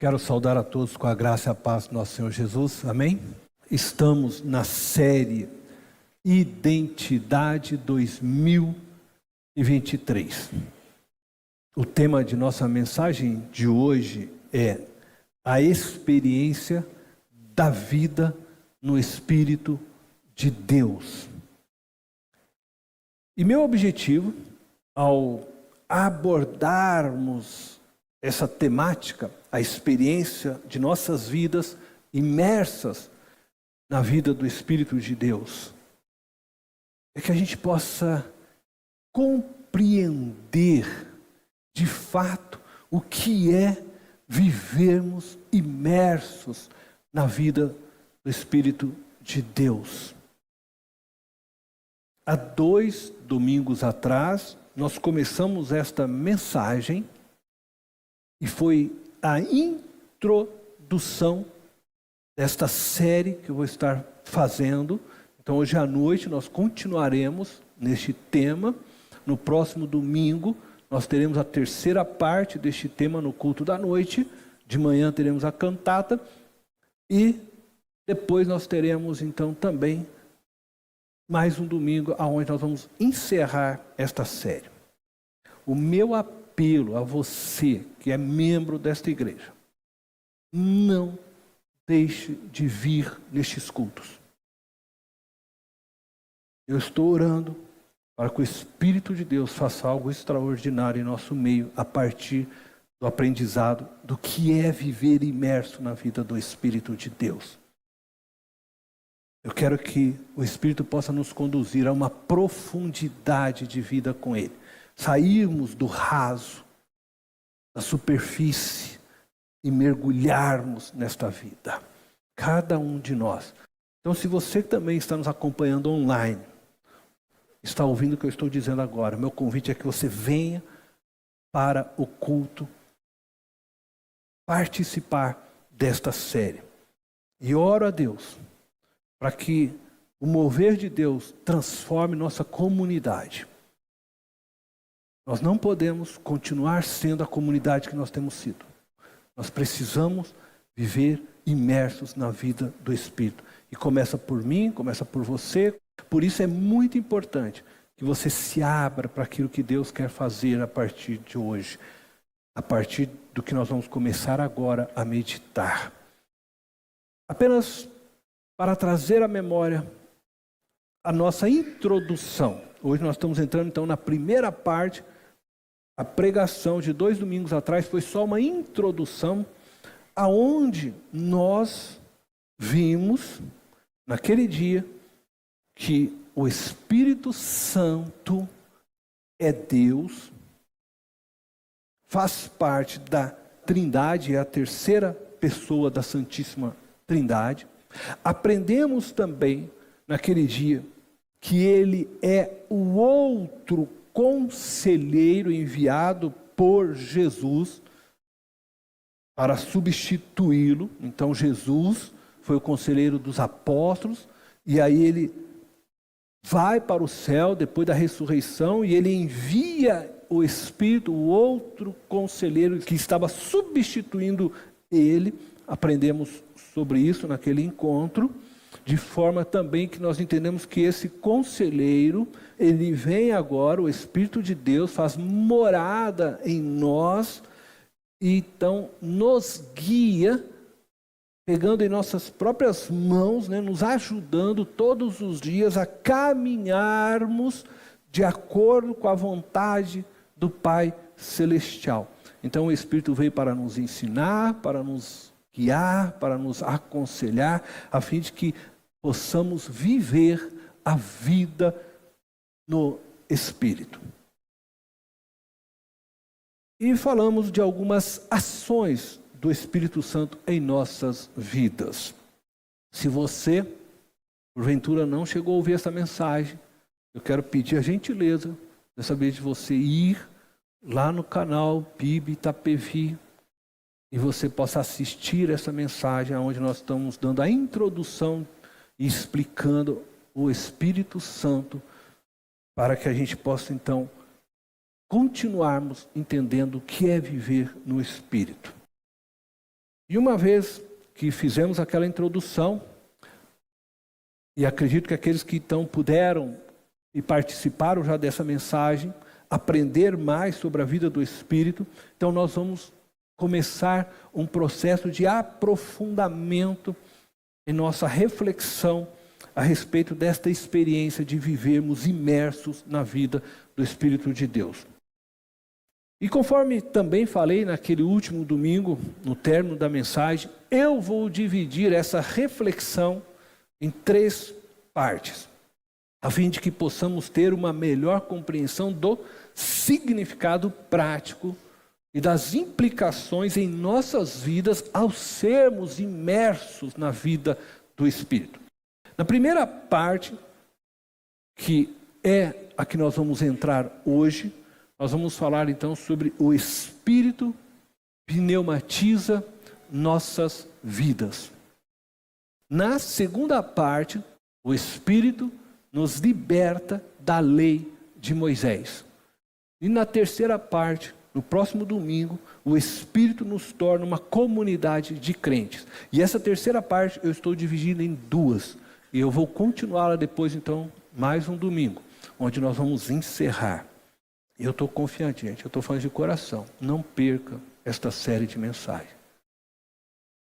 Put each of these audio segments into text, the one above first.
Quero saudar a todos com a graça e a paz do nosso Senhor Jesus, amém? Estamos na série Identidade 2023. O tema de nossa mensagem de hoje é a experiência da vida no Espírito de Deus. E meu objetivo, ao abordarmos essa temática, a experiência de nossas vidas imersas na vida do Espírito de Deus, é que a gente possa compreender de fato o que é vivermos imersos na vida do Espírito de Deus. Há 2 domingos atrás, nós começamos esta mensagem e foi a introdução desta série que eu vou estar fazendo. Então hoje à noite nós continuaremos neste tema. No próximo domingo nós teremos a terceira parte deste tema no culto da noite. De manhã teremos a cantata e depois nós teremos então também mais um domingo onde nós vamos encerrar esta série. O meu apelo a você que é membro desta igreja: não deixe de vir nestes cultos. Eu estou orando para que o Espírito de Deus faça algo extraordinário em nosso meio a partir do aprendizado do que é viver imerso na vida do Espírito de Deus. Eu quero que o Espírito possa nos conduzir a uma profundidade de vida com Ele. Sairmos do raso, da superfície e mergulharmos nesta vida. Cada um de nós. Então, se você também está nos acompanhando online, está ouvindo o que eu estou dizendo agora, meu convite é que você venha para o culto participar desta série. E oro a Deus para que o mover de Deus transforme nossa comunidade. Nós não podemos continuar sendo a comunidade que nós temos sido. Nós precisamos viver imersos na vida do Espírito. E começa por mim, começa por você. Por isso é muito importante que você se abra para aquilo que Deus quer fazer a partir de hoje. A partir do que nós vamos começar agora a meditar. Apenas para trazer à memória a nossa introdução. Hoje nós estamos entrando então na primeira parte. A pregação de 2 domingos atrás foi só uma introdução, aonde nós vimos, naquele dia, que o Espírito Santo é Deus, faz parte da Trindade, é a terceira pessoa da Santíssima Trindade. Aprendemos também, naquele dia, que Ele é o outro conselheiro enviado por Jesus para substituí-lo. Então Jesus foi o conselheiro dos apóstolos e aí ele vai para o céu depois da ressurreição e ele envia o Espírito, o outro conselheiro que estava substituindo ele. Aprendemos sobre isso naquele encontro, de forma também que nós entendemos que esse conselheiro, ele vem agora, o Espírito de Deus faz morada em nós, e então nos guia, pegando em nossas próprias mãos, nos ajudando todos os dias a caminharmos de acordo com a vontade do Pai Celestial. Então o Espírito veio para nos ensinar, para nos guiar, para nos aconselhar, a fim de que possamos viver a vida no Espírito. E falamos de algumas ações do Espírito Santo em nossas vidas. Se você, porventura, não chegou a ouvir essa mensagem, eu quero pedir a gentileza, dessa vez, de você ir lá no canal PIB Itapevi, e você possa assistir essa mensagem onde nós estamos dando a introdução e explicando o Espírito Santo para que a gente possa então continuarmos entendendo o que é viver no Espírito. E uma vez que fizemos aquela introdução, e acredito que aqueles que então puderam e participaram já dessa mensagem, aprender mais sobre a vida do Espírito, então nós vamos começar um processo de aprofundamento em nossa reflexão a respeito desta experiência de vivermos imersos na vida do Espírito de Deus. E conforme também falei naquele último domingo, no término da mensagem, eu vou dividir essa reflexão em 3 partes, a fim de que possamos ter uma melhor compreensão do significado prático e das implicações em nossas vidas ao sermos imersos na vida do Espírito. Na primeira parte, que é a que nós vamos entrar hoje, nós vamos falar então sobre o Espírito pneumatiza nossas vidas. Na segunda parte, o Espírito nos liberta da lei de Moisés. E na terceira parte, no próximo domingo, o Espírito nos torna uma comunidade de crentes. E essa terceira parte eu estou dividindo em 2. E eu vou continuá-la depois, então, mais um domingo, onde nós vamos encerrar. Eu estou confiante, gente, eu estou falando de coração. Não perca esta série de mensagens.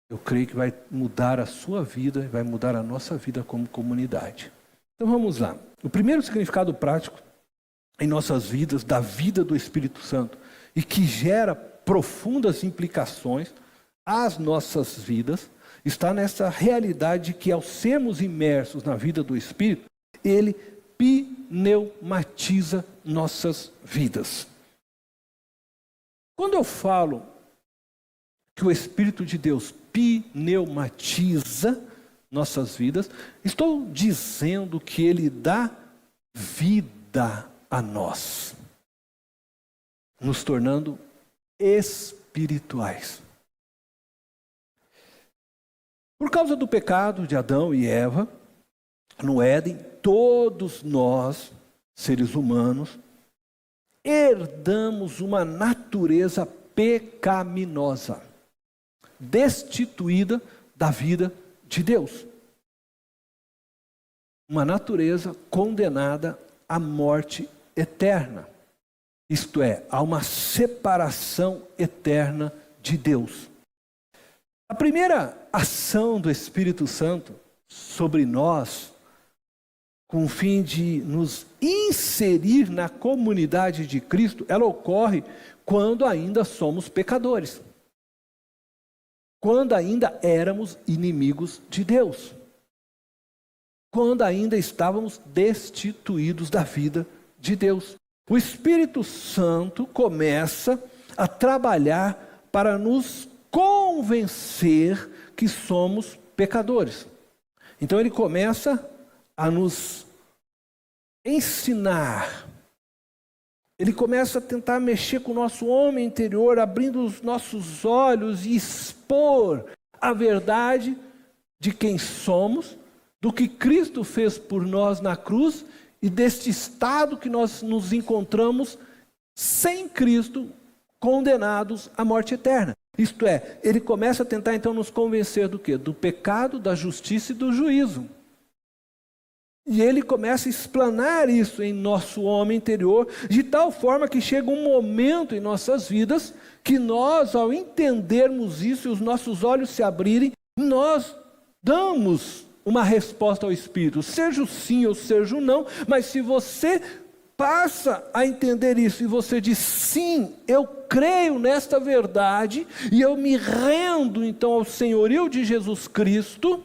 Eu creio que vai mudar a sua vida e vai mudar a nossa vida como comunidade. Então vamos lá. O primeiro significado prático em nossas vidas, da vida do Espírito Santo, e que gera profundas implicações às nossas vidas, está nessa realidade que ao sermos imersos na vida do Espírito, ele pneumatiza nossas vidas. Quando eu falo que o Espírito de Deus pneumatiza nossas vidas, estou dizendo que ele dá vida a nós, nos tornando espirituais. Por causa do pecado de Adão e Eva, no Éden, todos nós, seres humanos, herdamos uma natureza pecaminosa, destituída da vida de Deus. Uma natureza condenada à morte eterna. Isto é, há uma separação eterna de Deus. A primeira ação do Espírito Santo sobre nós, com o fim de nos inserir na comunidade de Cristo, ela ocorre quando ainda somos pecadores. Quando ainda éramos inimigos de Deus. Quando ainda estávamos destituídos da vida de Deus. O Espírito Santo começa a trabalhar para nos convencer que somos pecadores. Então ele começa a nos ensinar. Ele começa a tentar mexer com o nosso homem interior, abrindo os nossos olhos e expor a verdade de quem somos, do que Cristo fez por nós na cruz e deste estado que nós nos encontramos sem Cristo, condenados à morte eterna. Isto é, ele começa a tentar então nos convencer do quê? Do pecado, da justiça e do juízo. E ele começa a explanar isso em nosso homem interior, de tal forma que chega um momento em nossas vidas, que nós, ao entendermos isso e os nossos olhos se abrirem, nós damos uma resposta ao Espírito, seja o sim ou seja o não, mas se você passa a entender isso e você diz, sim, eu creio nesta verdade, e eu me rendo então ao senhorio de Jesus Cristo,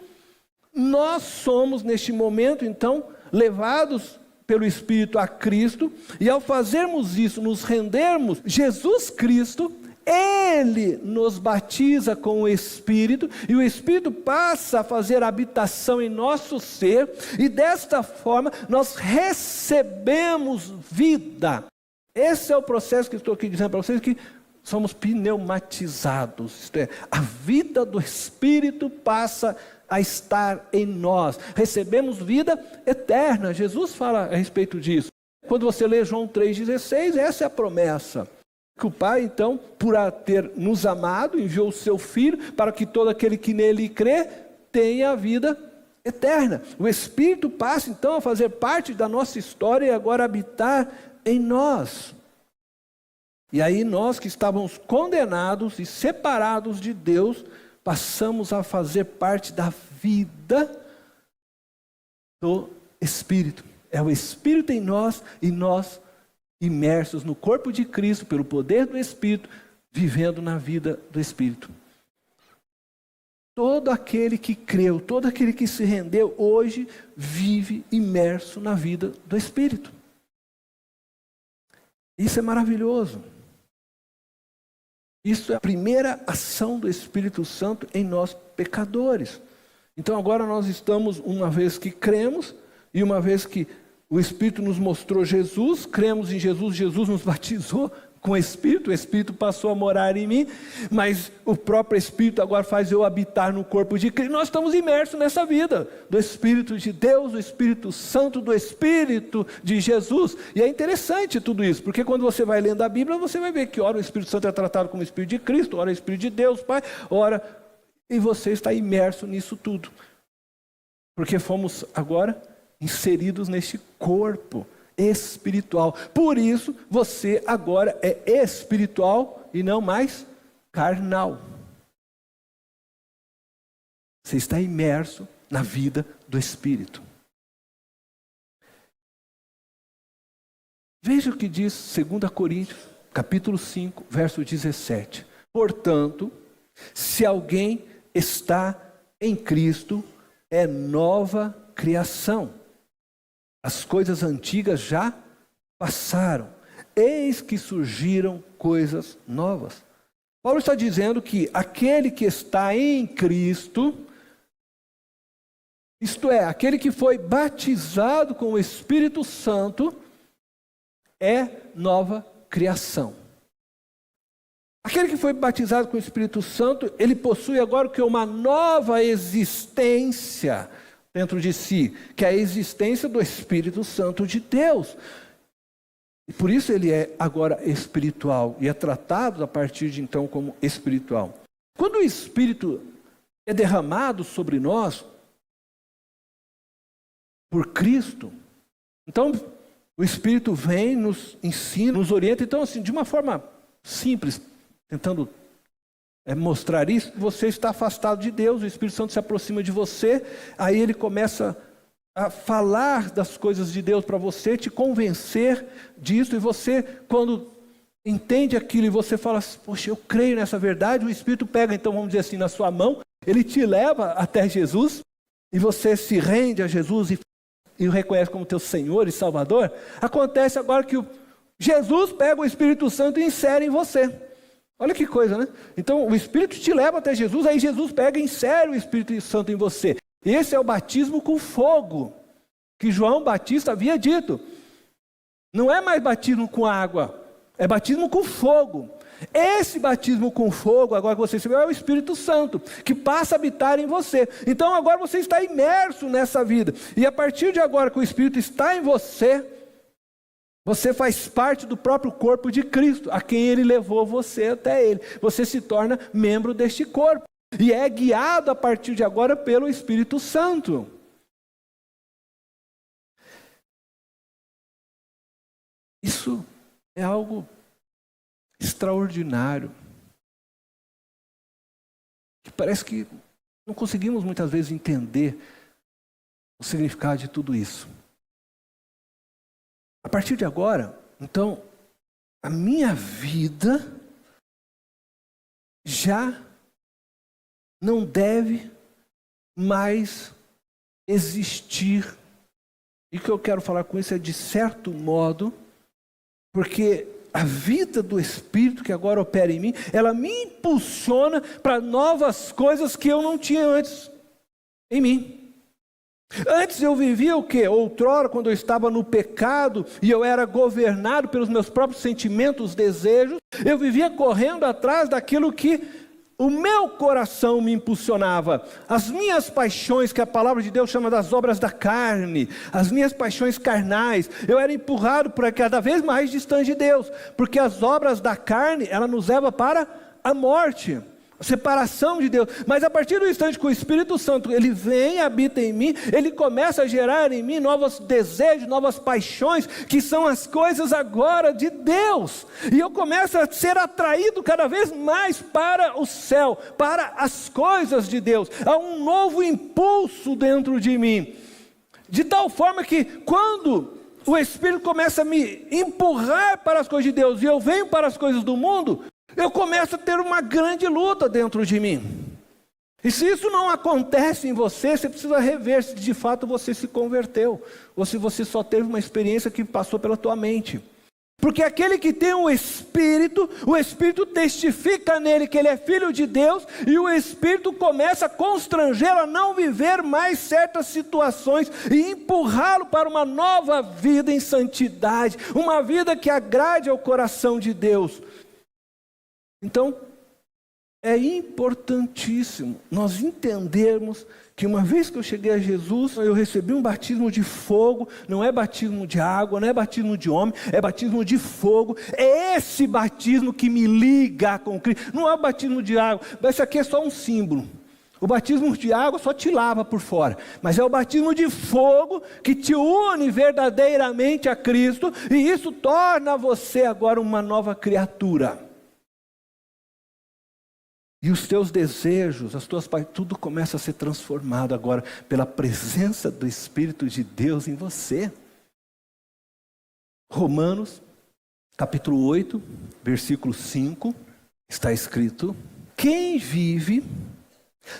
nós somos neste momento então levados pelo Espírito a Cristo, e ao fazermos isso, nos rendermos, Jesus Cristo, Ele nos batiza com o Espírito, e o Espírito passa a fazer habitação em nosso ser, e desta forma nós recebemos vida. Esse é o processo que estou aqui dizendo para vocês, que somos pneumatizados, isto é, a vida do Espírito passa a estar em nós, recebemos vida eterna. Jesus fala a respeito disso. Quando você lê João 3,16, essa é a promessa. Que o Pai, então, por ter nos amado, enviou o seu Filho para que todo aquele que nele crê tenha a vida eterna. O Espírito passa, então, a fazer parte da nossa história e agora habitar em nós. E aí nós que estávamos condenados e separados de Deus, passamos a fazer parte da vida do Espírito. É o Espírito em nós e nós imersos no corpo de Cristo, pelo poder do Espírito, vivendo na vida do Espírito. Todo aquele que creu, todo aquele que se rendeu, hoje vive imerso na vida do Espírito. Isso é maravilhoso. Isso é a primeira ação do Espírito Santo em nós pecadores. Então agora nós estamos, uma vez que cremos, e uma vez que o Espírito nos mostrou Jesus, cremos em Jesus, Jesus nos batizou com o Espírito passou a morar em mim, mas o próprio Espírito agora faz eu habitar no corpo de Cristo. Nós estamos imersos nessa vida do Espírito de Deus, do Espírito Santo, do Espírito de Jesus. E é interessante tudo isso, porque quando você vai lendo a Bíblia, você vai ver que ora o Espírito Santo é tratado como o Espírito de Cristo, ora o Espírito de Deus, Pai, ora... E você está imerso nisso tudo. Porque fomos agora inseridos neste corpo espiritual. Por isso, você agora é espiritual e não mais carnal. Você está imerso na vida do Espírito. Veja o que diz 2 Coríntios, capítulo 5, verso 17. Portanto, se alguém está em Cristo, é nova criação. As coisas antigas já passaram, eis que surgiram coisas novas. Paulo está dizendo que aquele que está em Cristo, isto é, aquele que foi batizado com o Espírito Santo, é nova criação. Aquele que foi batizado com o Espírito Santo, ele possui agora o que? Uma nova existência dentro de si, que é a existência do Espírito Santo de Deus. E por isso ele é agora espiritual e é tratado a partir de então como espiritual. Quando o Espírito é derramado sobre nós por Cristo, então o Espírito vem, nos ensina, nos orienta. Então assim, de uma forma simples, tentando mostrar isso, você está afastado de Deus, o Espírito Santo se aproxima de você, aí ele começa a falar das coisas de Deus para você, te convencer disso, e você, quando entende aquilo e você fala, poxa, eu creio nessa verdade, o Espírito pega, então vamos dizer assim, na sua mão, ele te leva até Jesus, e você se rende a Jesus e o reconhece como teu Senhor e Salvador. Acontece agora que Jesus pega o Espírito Santo e insere em você. Olha que coisa, né? Então o Espírito te leva até Jesus, aí Jesus pega e insere o Espírito Santo em você. Esse é o batismo com fogo, que João Batista havia dito. Não é mais batismo com água, é batismo com fogo. Esse batismo com fogo, agora que você recebeu, é o Espírito Santo, que passa a habitar em você. Então agora você está imerso nessa vida. E a partir de agora que o Espírito está em você, você faz parte do próprio corpo de Cristo, a quem Ele levou você até Ele. Você se torna membro deste corpo. E é guiado a partir de agora pelo Espírito Santo. Isso é algo extraordinário. Que parece que não conseguimos muitas vezes entender o significado de tudo isso. A partir de agora, então, a minha vida já não deve mais existir. E o que eu quero falar com isso é de certo modo, porque a vida do Espírito que agora opera em mim, ela me impulsiona para novas coisas que eu não tinha antes em mim. Antes eu vivia o quê? Outrora, quando eu estava no pecado e eu era governado pelos meus próprios sentimentos, desejos, eu vivia correndo atrás daquilo que o meu coração me impulsionava, as minhas paixões, que a palavra de Deus chama das obras da carne, as minhas paixões carnais, eu era empurrado para cada vez mais distante de Deus, porque as obras da carne, ela nos leva para a morte, a separação de Deus. Mas a partir do instante que o Espírito Santo, ele vem, habita em mim, ele começa a gerar em mim novos desejos, novas paixões, que são as coisas agora de Deus, e eu começo a ser atraído cada vez mais para o céu, para as coisas de Deus. Há um novo impulso dentro de mim, de tal forma que quando o Espírito começa a me empurrar para as coisas de Deus, e eu venho para as coisas do mundo, eu começo a ter uma grande luta dentro de mim. E se isso não acontece em você, você precisa rever se de fato você se converteu, ou se você só teve uma experiência que passou pela tua mente. Porque aquele que tem o Espírito testifica nele que ele é filho de Deus, e o Espírito começa a constrangê-lo a não viver mais certas situações, e empurrá-lo para uma nova vida em santidade, uma vida que agrade ao coração de Deus. Então, é importantíssimo nós entendermos que uma vez que eu cheguei a Jesus, eu recebi um batismo de fogo, não é batismo de água, não é batismo de homem, é batismo de fogo. É esse batismo que me liga com Cristo, não é o batismo de água, isso aqui é só um símbolo. O batismo de água só te lava por fora, mas é o batismo de fogo que te une verdadeiramente a Cristo, e isso torna você agora uma nova criatura. E os teus desejos, as tuas paixões, tudo começa a ser transformado agora pela presença do Espírito de Deus em você. Romanos, capítulo 8, versículo 5, está escrito: quem vive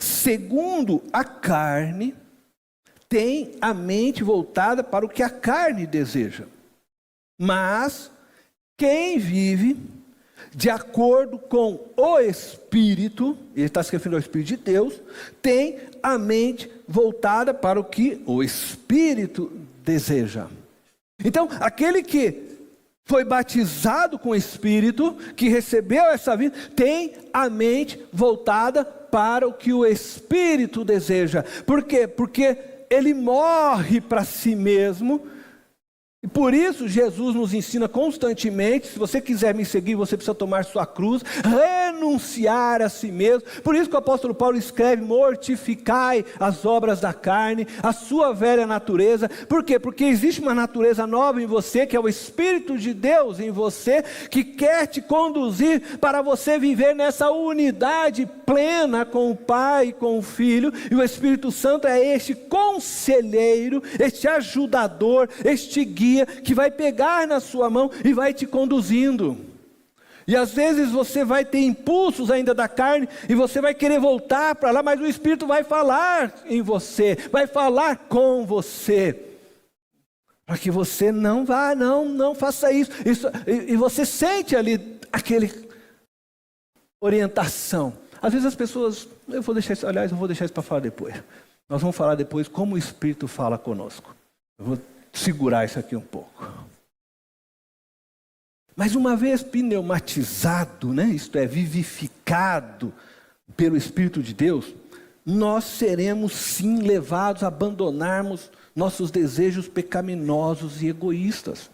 segundo a carne, tem a mente voltada para o que a carne deseja. Mas quem vive de acordo com o Espírito, ele está se referindo ao Espírito de Deus, tem a mente voltada para o que o Espírito deseja. Então, aquele que foi batizado com o Espírito, que recebeu essa vida, tem a mente voltada para o que o Espírito deseja. Por quê? Porque ele morre para si mesmo. E por isso Jesus nos ensina constantemente: se você quiser me seguir, você precisa tomar sua cruz, renunciar a si mesmo. Por isso que o apóstolo Paulo escreve: mortificai as obras da carne, a sua velha natureza. Por quê? Porque existe uma natureza nova em você, que é o Espírito de Deus em você, que quer te conduzir para você viver nessa unidade plena com o Pai e com o Filho. E o Espírito Santo é este conselheiro, este ajudador, este guia, que vai pegar na sua mão e vai te conduzindo. E às vezes você vai ter impulsos ainda da carne, e você vai querer voltar para lá, mas o Espírito vai falar em você, vai falar com você, para que você não vá, não faça isso. E você sente ali aquele orientação. Às vezes as pessoas, eu vou deixar isso para falar depois. Nós vamos falar depois como o Espírito fala conosco. Eu vou segurar isso aqui um pouco. Mas uma vez pneumatizado, isto é, vivificado pelo Espírito de Deus, nós seremos sim levados a abandonarmos nossos desejos pecaminosos e egoístas,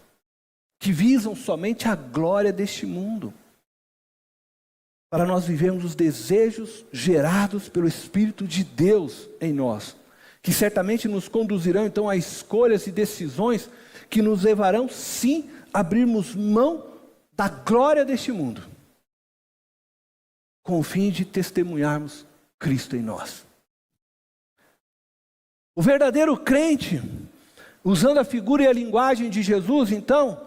que visam somente a glória deste mundo, para nós vivermos os desejos gerados pelo Espírito de Deus em nós, que certamente nos conduzirão então a escolhas e decisões que nos levarão sim a abrirmos mão da glória deste mundo, com o fim de testemunharmos Cristo em nós. O verdadeiro crente, usando a figura e a linguagem de Jesus, então,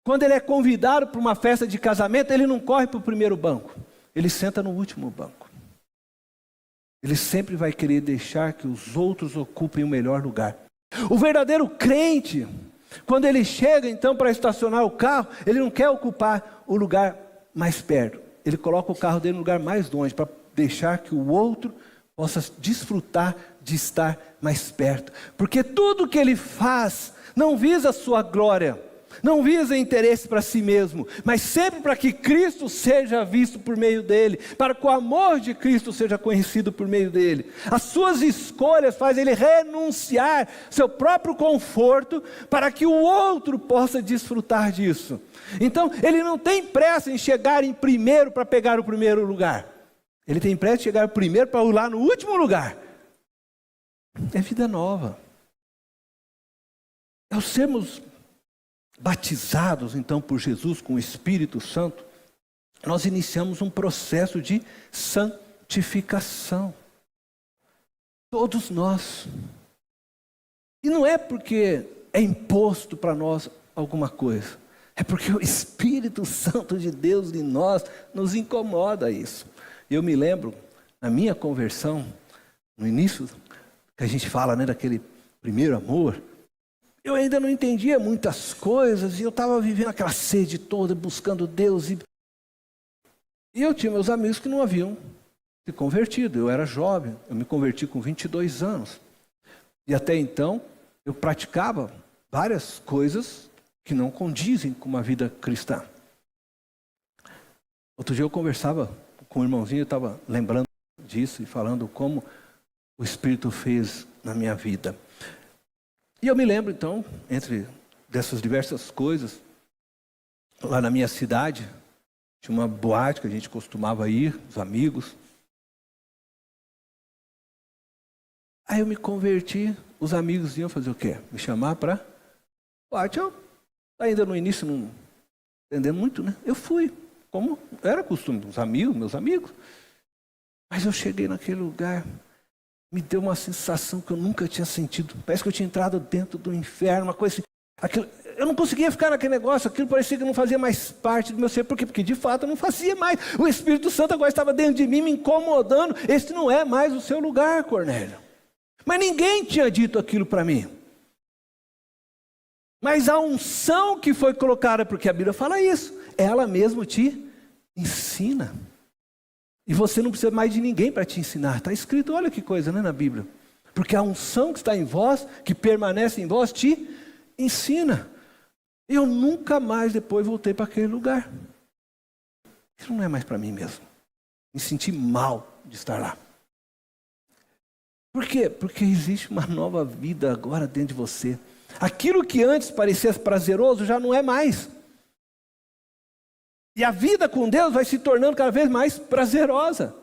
quando ele é convidado para uma festa de casamento, ele não corre para o primeiro banco, ele senta no último banco. Ele sempre vai querer deixar que os outros ocupem o melhor lugar. O verdadeiro crente, quando ele chega então para estacionar o carro, ele não quer ocupar o lugar mais perto. Ele coloca o carro dele no lugar mais longe, para deixar que o outro possa desfrutar de estar mais perto. Porque tudo que ele faz não visa a sua glória, Não visa interesse para si mesmo, mas sempre para que Cristo seja visto por meio dele, para que o amor de Cristo seja conhecido por meio dele. As suas escolhas fazem ele renunciar seu próprio conforto para que o outro possa desfrutar disso. Então, ele não tem pressa em chegar em primeiro para pegar o primeiro lugar. Ele tem pressa em chegar primeiro para ir lá no último lugar. É vida nova. Ao sermos batizados então por Jesus com o Espírito Santo, nós iniciamos um processo de santificação. Todos nós. E não é porque é imposto para nós alguma coisa. É porque o Espírito Santo de Deus em nós nos incomoda isso. Eu me lembro, na minha conversão, no início, que a gente fala, né, daquele primeiro amor, eu ainda não entendia muitas coisas, e eu estava vivendo aquela sede toda, buscando Deus. E eu tinha meus amigos que não haviam se convertido. Eu era jovem, eu me converti com 22 anos. E até então, eu praticava várias coisas que não condizem com uma vida cristã. Outro dia eu conversava com um irmãozinho, eu estava lembrando disso e falando como o Espírito fez na minha vida. E eu me lembro então, entre dessas diversas coisas, lá na minha cidade, tinha uma boate que a gente costumava ir, os amigos. Aí eu me converti, os amigos iam fazer o quê? Me chamar para boate. Eu ainda no início não entendendo muito, né? Eu fui, como era costume, os amigos, meus amigos. Mas eu cheguei naquele lugar, me deu uma sensação que eu nunca tinha sentido. Parece que eu tinha entrado dentro do inferno, uma coisa assim. Aquilo, eu não conseguia ficar naquele negócio, aquilo parecia que não fazia mais parte do meu ser. Por quê? Porque de fato eu não fazia mais. O Espírito Santo agora estava dentro de mim, me incomodando. Esse não é mais o seu lugar, Cornélio. Mas ninguém tinha dito aquilo para mim. Mas a unção que foi colocada, porque a Bíblia fala isso, ela mesmo te ensina. E você não precisa mais de ninguém para te ensinar. Está escrito, olha que coisa, né, na Bíblia. Porque a unção que está em vós, que permanece em vós, te ensina. Eu nunca mais depois voltei para aquele lugar. Isso não é mais para mim mesmo. Me senti mal de estar lá. Por quê? Porque existe uma nova vida agora dentro de você. Aquilo que antes parecia prazeroso já não é mais. E a vida com Deus vai se tornando cada vez mais prazerosa.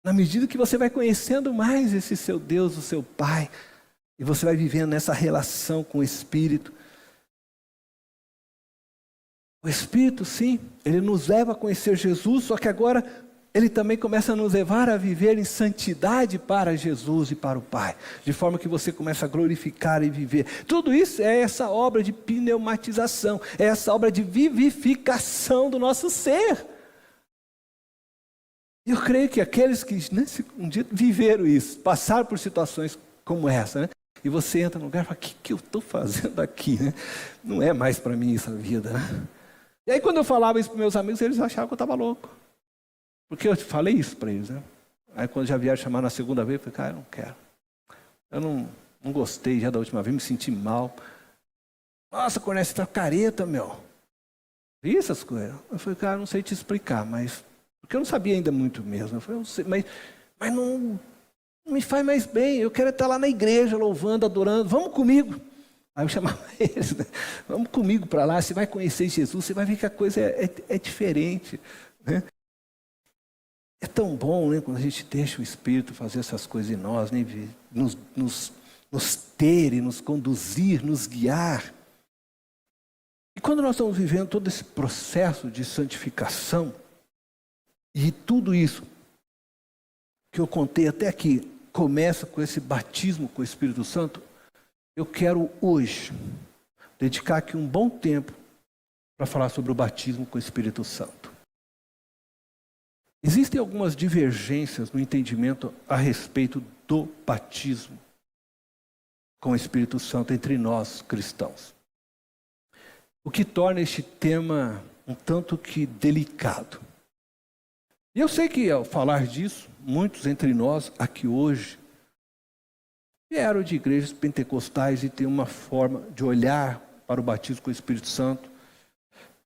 Na medida que você vai conhecendo mais esse seu Deus, o seu Pai. E você vai vivendo nessa relação com o Espírito. O Espírito, sim, ele nos leva a conhecer Jesus, só que agora ele também começa a nos levar a viver em santidade para Jesus e para o Pai. De forma que você começa a glorificar e viver. Tudo isso é essa obra de pneumatização, é essa obra de vivificação do nosso ser. E eu creio que aqueles que um dia viveram isso, passaram por situações como essa, né? E você entra no lugar e fala, o que eu estou fazendo aqui? Né? Não é mais para mim essa vida. Né? E aí quando eu falava isso para meus amigos, eles achavam que eu estava louco. Porque eu falei isso para eles, né? Aí quando já vieram chamar na segunda vez, eu falei, cara, eu não quero. Eu não gostei já da última vez, me senti mal. Nossa, Cornélio, você tá careta, meu. Vi essas coisas. Eu falei, cara, não sei te explicar, mas... Porque eu não sabia ainda muito mesmo. Eu falei, eu sei, mas não me faz mais bem. Eu quero estar lá na igreja, louvando, adorando. Vamos comigo. Aí eu chamava eles, né? Vamos comigo para lá, você vai conhecer Jesus, você vai ver que a coisa é diferente, né? É tão bom, né, quando a gente deixa o Espírito fazer essas coisas em nós, né, nos ter e nos conduzir, nos guiar. E quando nós estamos vivendo todo esse processo de santificação, e tudo isso que eu contei até aqui, começa com esse batismo com o Espírito Santo, eu quero hoje dedicar aqui um bom tempo para falar sobre o batismo com o Espírito Santo. Existem algumas divergências no entendimento a respeito do batismo com o Espírito Santo entre nós cristãos. O que torna este tema um tanto que delicado. E eu sei que ao falar disso, muitos entre nós aqui hoje vieram de igrejas pentecostais e têm uma forma de olhar para o batismo com o Espírito Santo.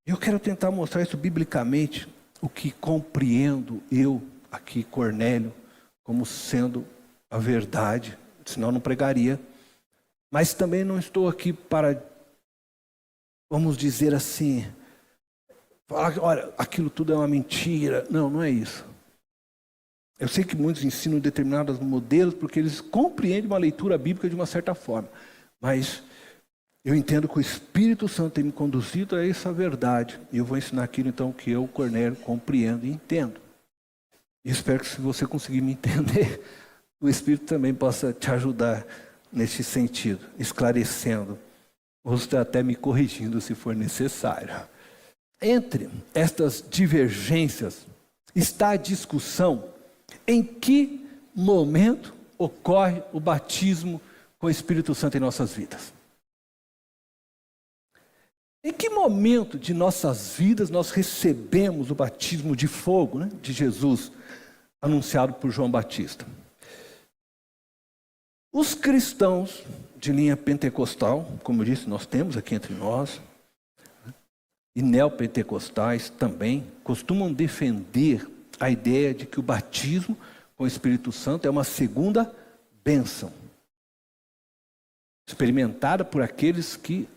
Eu quero tentar mostrar isso biblicamente, o que compreendo eu, aqui, Cornélio, como sendo a verdade, senão eu não pregaria. Mas também não estou aqui para, vamos dizer assim, falar que, olha, aquilo tudo é uma mentira. Não, não é isso. Eu sei que muitos ensinam determinados modelos porque eles compreendem uma leitura bíblica de uma certa forma. Mas eu entendo que o Espírito Santo tem me conduzido a essa verdade. E eu vou ensinar aquilo então que eu, Cornélio, compreendo e entendo. E espero que se você conseguir me entender, o Espírito também possa te ajudar nesse sentido, esclarecendo, ou até me corrigindo se for necessário. Entre estas divergências está a discussão em que momento ocorre o batismo com o Espírito Santo em nossas vidas. Em que momento de nossas vidas nós recebemos o batismo de fogo, né, de Jesus, anunciado por João Batista? Os cristãos de linha pentecostal, como eu disse, nós temos aqui entre nós, e neopentecostais também, costumam defender a ideia de que o batismo com o Espírito Santo é uma segunda bênção, experimentada por aqueles que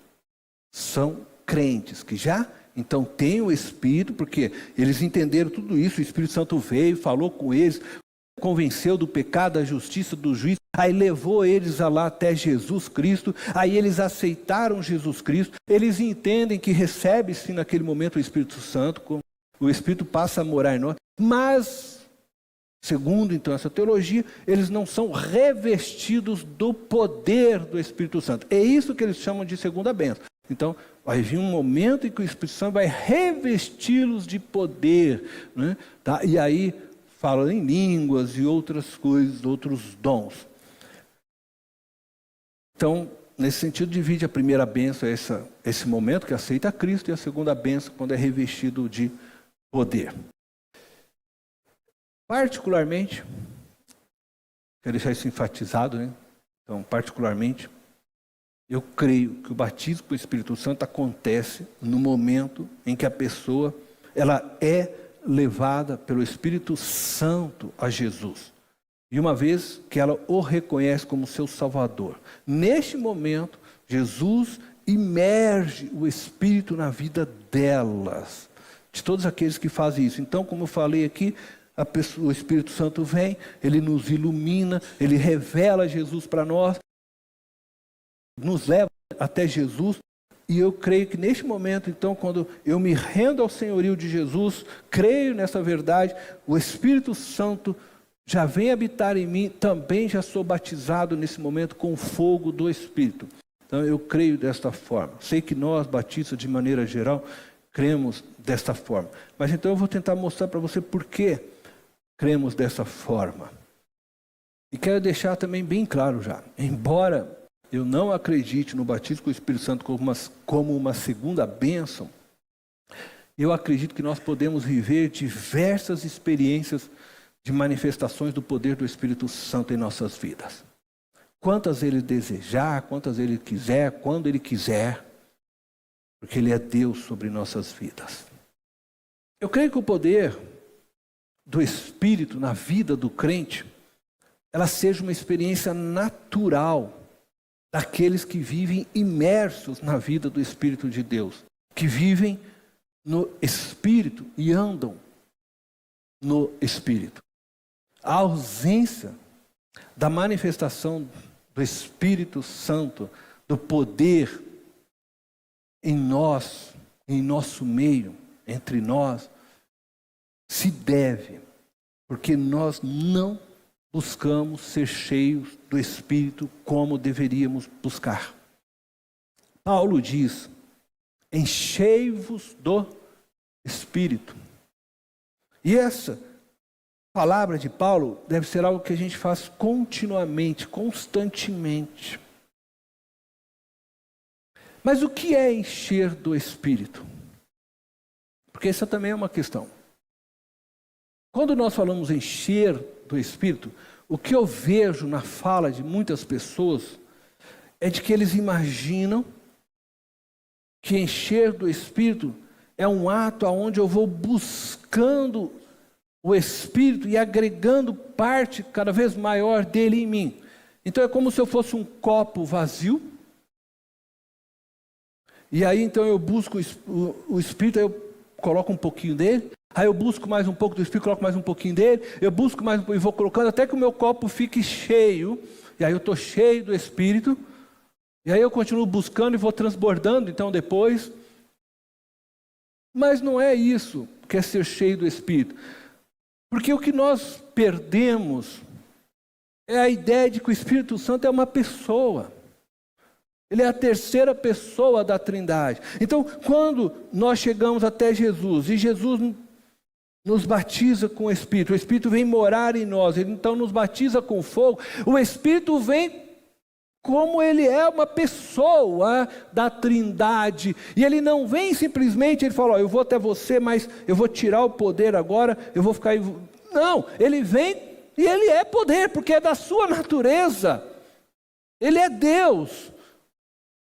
são crentes, que já então têm o Espírito, porque eles entenderam tudo isso, o Espírito Santo veio, falou com eles, convenceu do pecado, da justiça, do juízo, aí levou eles lá até Jesus Cristo, aí eles aceitaram Jesus Cristo, eles entendem que recebe-se naquele momento o Espírito Santo, o Espírito passa a morar em nós, mas, segundo então essa teologia, eles não são revestidos do poder do Espírito Santo. É isso que eles chamam de segunda bênção. Então, vai vir um momento em que o Espírito Santo vai revesti-los de poder, né? Tá? E aí fala em línguas e outras coisas, outros dons. Então, nesse sentido, divide a primeira bênção, esse momento que aceita Cristo, e a segunda bênção, quando é revestido de poder. Particularmente, quero deixar isso enfatizado, né? Então, particularmente, eu creio que o batismo com o Espírito Santo acontece no momento em que a pessoa ela é levada pelo Espírito Santo a Jesus. E uma vez que ela o reconhece como seu Salvador. Neste momento, Jesus imerge o Espírito na vida delas, de todos aqueles que fazem isso. Então, como eu falei aqui, o Espírito Santo vem, ele nos ilumina, ele revela Jesus para nós, nos leva até Jesus, e eu creio que neste momento, então, quando eu me rendo ao senhorio de Jesus, creio nessa verdade, o Espírito Santo já vem habitar em mim, também já sou batizado nesse momento com o fogo do Espírito. Então eu creio desta forma. Sei que nós, batistas, de maneira geral, cremos desta forma. Mas então eu vou tentar mostrar para você por que cremos dessa forma. E quero deixar também bem claro já, embora eu não acredite no batismo com o Espírito Santo como uma segunda bênção, eu acredito que nós podemos viver diversas experiências de manifestações do poder do Espírito Santo em nossas vidas. Quantas ele desejar, quantas ele quiser, quando ele quiser, porque ele é Deus sobre nossas vidas. Eu creio que o poder do Espírito na vida do crente, ela seja uma experiência natural daqueles que vivem imersos na vida do Espírito de Deus, que vivem no Espírito e andam no Espírito. A ausência da manifestação do Espírito Santo, do poder em nós, em nosso meio, entre nós, se deve, porque nós não buscamos ser cheios do Espírito como deveríamos buscar. Paulo diz, enchei-vos do Espírito. E essa palavra de Paulo deve ser algo que a gente faz continuamente, constantemente. Mas o que é encher do Espírito? Porque essa também é uma questão. Quando nós falamos encher do Espírito, o que eu vejo na fala de muitas pessoas é de que eles imaginam que encher do Espírito é um ato onde eu vou buscando o Espírito e agregando parte cada vez maior dele em mim. Então é como se eu fosse um copo vazio. E aí então eu busco o Espírito, aí eu coloco um pouquinho dele. Aí eu busco mais um pouco do Espírito, coloco mais um pouquinho dele. Eu busco mais um pouco e vou colocando até que o meu copo fique cheio. E aí eu estou cheio do Espírito. E aí eu continuo buscando e vou transbordando então depois. Mas não é isso que é ser cheio do Espírito. Porque o que nós perdemos é a ideia de que o Espírito Santo é uma pessoa. Ele é a terceira pessoa da Trindade. Então, quando nós chegamos até Jesus, e Jesus nos batiza com o Espírito vem morar em nós, ele então nos batiza com fogo, o Espírito vem como ele é uma pessoa da Trindade, e ele não vem simplesmente, ele fala, eu vou até você, mas eu vou tirar o poder agora, eu vou ficar... Não, ele vem e ele é poder, porque é da sua natureza, ele é Deus.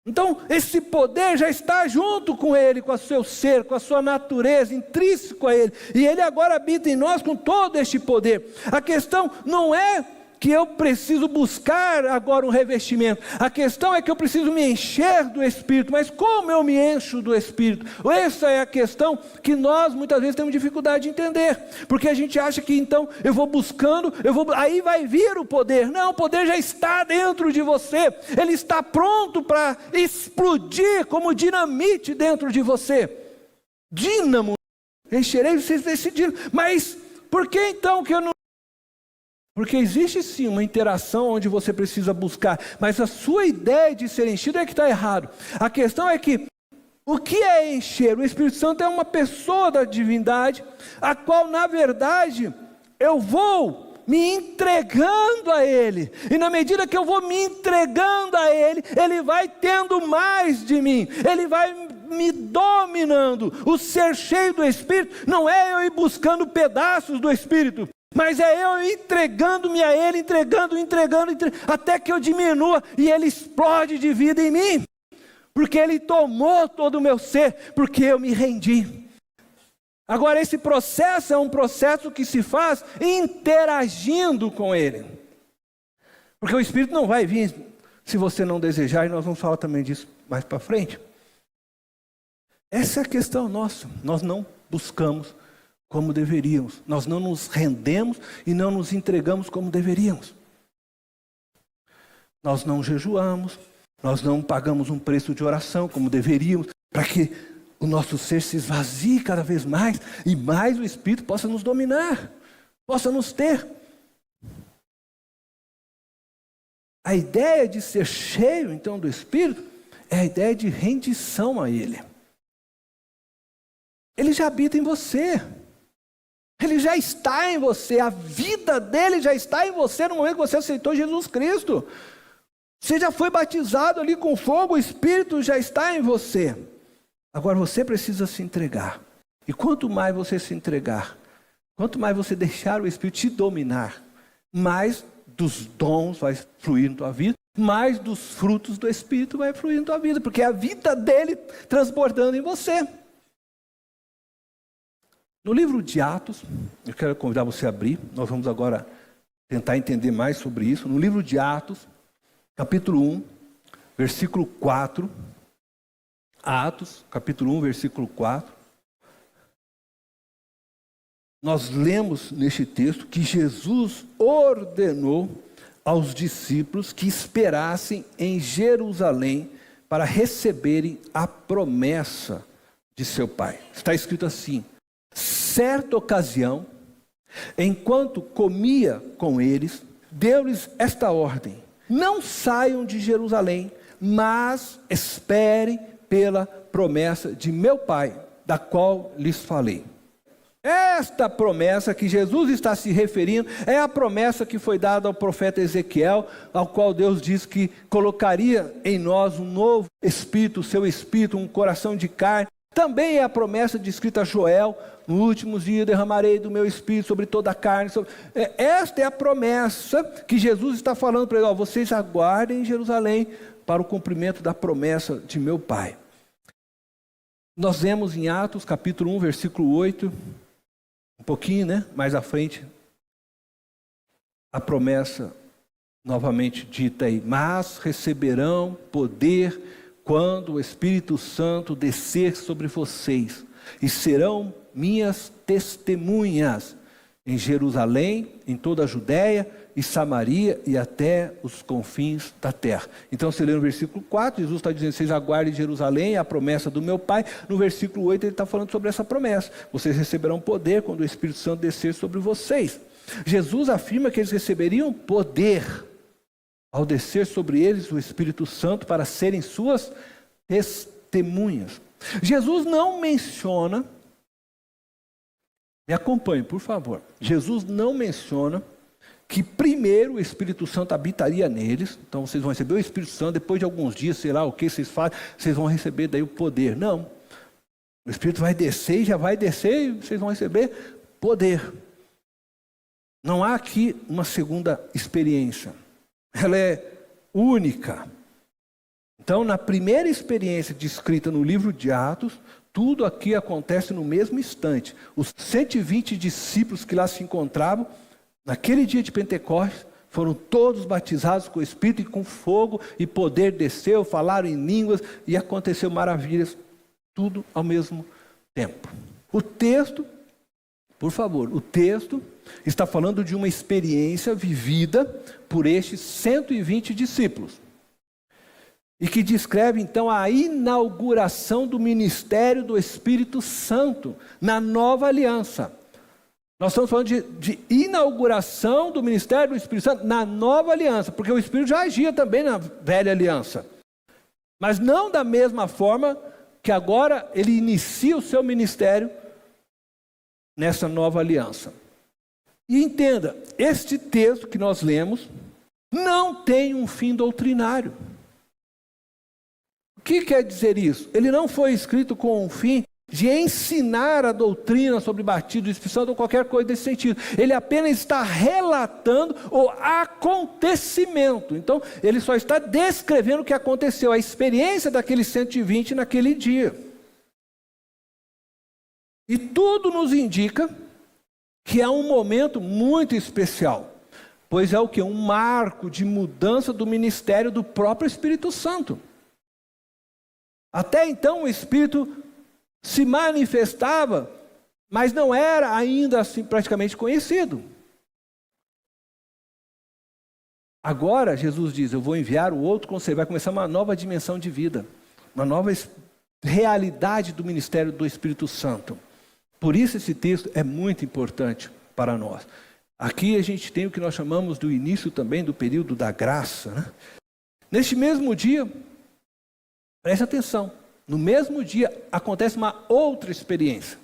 Então, esse poder já está junto com ele, com o seu ser, com a sua natureza, intrínseco a ele. E ele agora habita em nós com todo este poder. A questão não é que eu preciso buscar agora um revestimento. A questão é que eu preciso me encher do Espírito. Mas como eu me encho do Espírito? Essa é a questão que nós muitas vezes temos dificuldade de entender. Porque a gente acha que então eu vou buscando, aí vai vir o poder. Não, o poder já está dentro de você. Ele está pronto para explodir como dinamite dentro de você. Dínamo. Encherei vocês desse dínamo. Mas por que então que eu não... Porque existe sim uma interação onde você precisa buscar, mas a sua ideia de ser enchido é que está errado. A questão é que, o que é encher? O Espírito Santo é uma pessoa da divindade, a qual na verdade eu vou me entregando a Ele. E na medida que eu vou me entregando a Ele, Ele vai tendo mais de mim, Ele vai me dominando. O ser cheio do Espírito não é eu ir buscando pedaços do Espírito, mas é eu entregando-me a Ele, entregando, até que eu diminua e Ele explode de vida em mim. Porque Ele tomou todo o meu ser, porque eu me rendi. Agora esse processo é um processo que se faz interagindo com Ele. Porque o Espírito não vai vir se você não desejar, e nós vamos falar também disso mais para frente. Essa é a questão nossa, nós não buscamos como deveríamos. Nós não nos rendemos e não nos entregamos como deveríamos. Nós não jejuamos, nós não pagamos um preço de oração como deveríamos, para que o nosso ser se esvazie cada vez mais e mais o Espírito possa nos dominar, possa nos ter. A ideia de ser cheio, então, do Espírito é a ideia de rendição a Ele. Ele já habita em você. Ele já está em você, a vida dele já está em você no momento que você aceitou Jesus Cristo. Você já foi batizado ali com fogo, o Espírito já está em você. Agora você precisa se entregar. E quanto mais você se entregar, quanto mais você deixar o Espírito te dominar, mais dos dons vai fluir na tua vida, mais dos frutos do Espírito vai fluir na tua vida, porque é a vida dele transbordando em você. No livro de Atos, eu quero convidar você a abrir, nós vamos agora tentar entender mais sobre isso. No livro de Atos, capítulo 1, versículo 4. Atos, capítulo 1, versículo 4. Nós lemos neste texto que Jesus ordenou aos discípulos que esperassem em Jerusalém para receberem a promessa de seu Pai. Está escrito assim: certa ocasião, enquanto comia com eles, deu-lhes esta ordem: não saiam de Jerusalém, mas esperem pela promessa de meu Pai, da qual lhes falei. Esta promessa que Jesus está se referindo é a promessa que foi dada ao profeta Ezequiel, ao qual Deus disse que colocaria em nós um novo espírito, o seu espírito, um coração de carne. Também é a promessa descrita a Joel: no últimos dias derramarei do meu espírito sobre toda a carne. Esta é a promessa que Jesus está falando para eles: vocês aguardem em Jerusalém para o cumprimento da promessa de meu Pai. Nós vemos em Atos, capítulo 1, versículo 8, um pouquinho, mais à frente, a promessa novamente dita aí: mas receberão poder quando o Espírito Santo descer sobre vocês, e serão minhas testemunhas em Jerusalém, em toda a Judéia e Samaria e até os confins da terra. Então você lê no versículo 4, Jesus está dizendo: vocês aguardem Jerusalém, a promessa do meu Pai. No versículo 8 ele está falando sobre essa promessa: vocês receberão poder quando o Espírito Santo descer sobre vocês. Jesus afirma que eles receberiam poder ao descer sobre eles o Espírito Santo para serem suas testemunhas. Jesus não menciona, me acompanhe por favor, Jesus não menciona que primeiro o Espírito Santo habitaria neles. Então vocês vão receber o Espírito Santo, depois de alguns dias, sei lá o que vocês fazem, vocês vão receber daí o poder. Não, o Espírito vai descer e já vai descer e vocês vão receber poder. Não há aqui uma segunda experiência, ela é única. Então, na primeira experiência descrita no livro de Atos, tudo aqui acontece no mesmo instante. Os 120 discípulos que lá se encontravam, naquele dia de Pentecostes, foram todos batizados com o Espírito e com fogo, e poder desceu, falaram em línguas e aconteceu maravilhas, tudo ao mesmo tempo. O texto, por favor, o texto está falando de uma experiência vivida por estes 120 discípulos. E que descreve então a inauguração do ministério do Espírito Santo na nova aliança. Nós estamos falando de inauguração do ministério do Espírito Santo na nova aliança, porque o Espírito já agia também na velha aliança. Mas não da mesma forma que agora ele inicia o seu ministério nessa nova aliança. E entenda, este texto que nós lemos não tem um fim doutrinário. O que quer dizer isso? Ele não foi escrito com o fim de ensinar a doutrina sobre batismo do Espírito Santo ou qualquer coisa desse sentido. Ele apenas está relatando o acontecimento. Então, ele só está descrevendo o que aconteceu, a experiência daqueles 120 naquele dia. E tudo nos indica que é um momento muito especial, pois é o que? Um marco de mudança do ministério do próprio Espírito Santo. Até então o Espírito se manifestava, mas não era ainda assim praticamente conhecido. Agora Jesus diz: eu vou enviar o outro conselheiro, vai começar uma nova dimensão de vida, uma nova realidade do ministério do Espírito Santo. Por isso esse texto é muito importante para nós. Aqui a gente tem o que nós chamamos do início também do período da graça. Neste mesmo dia, preste atenção, no mesmo dia acontece uma outra experiência.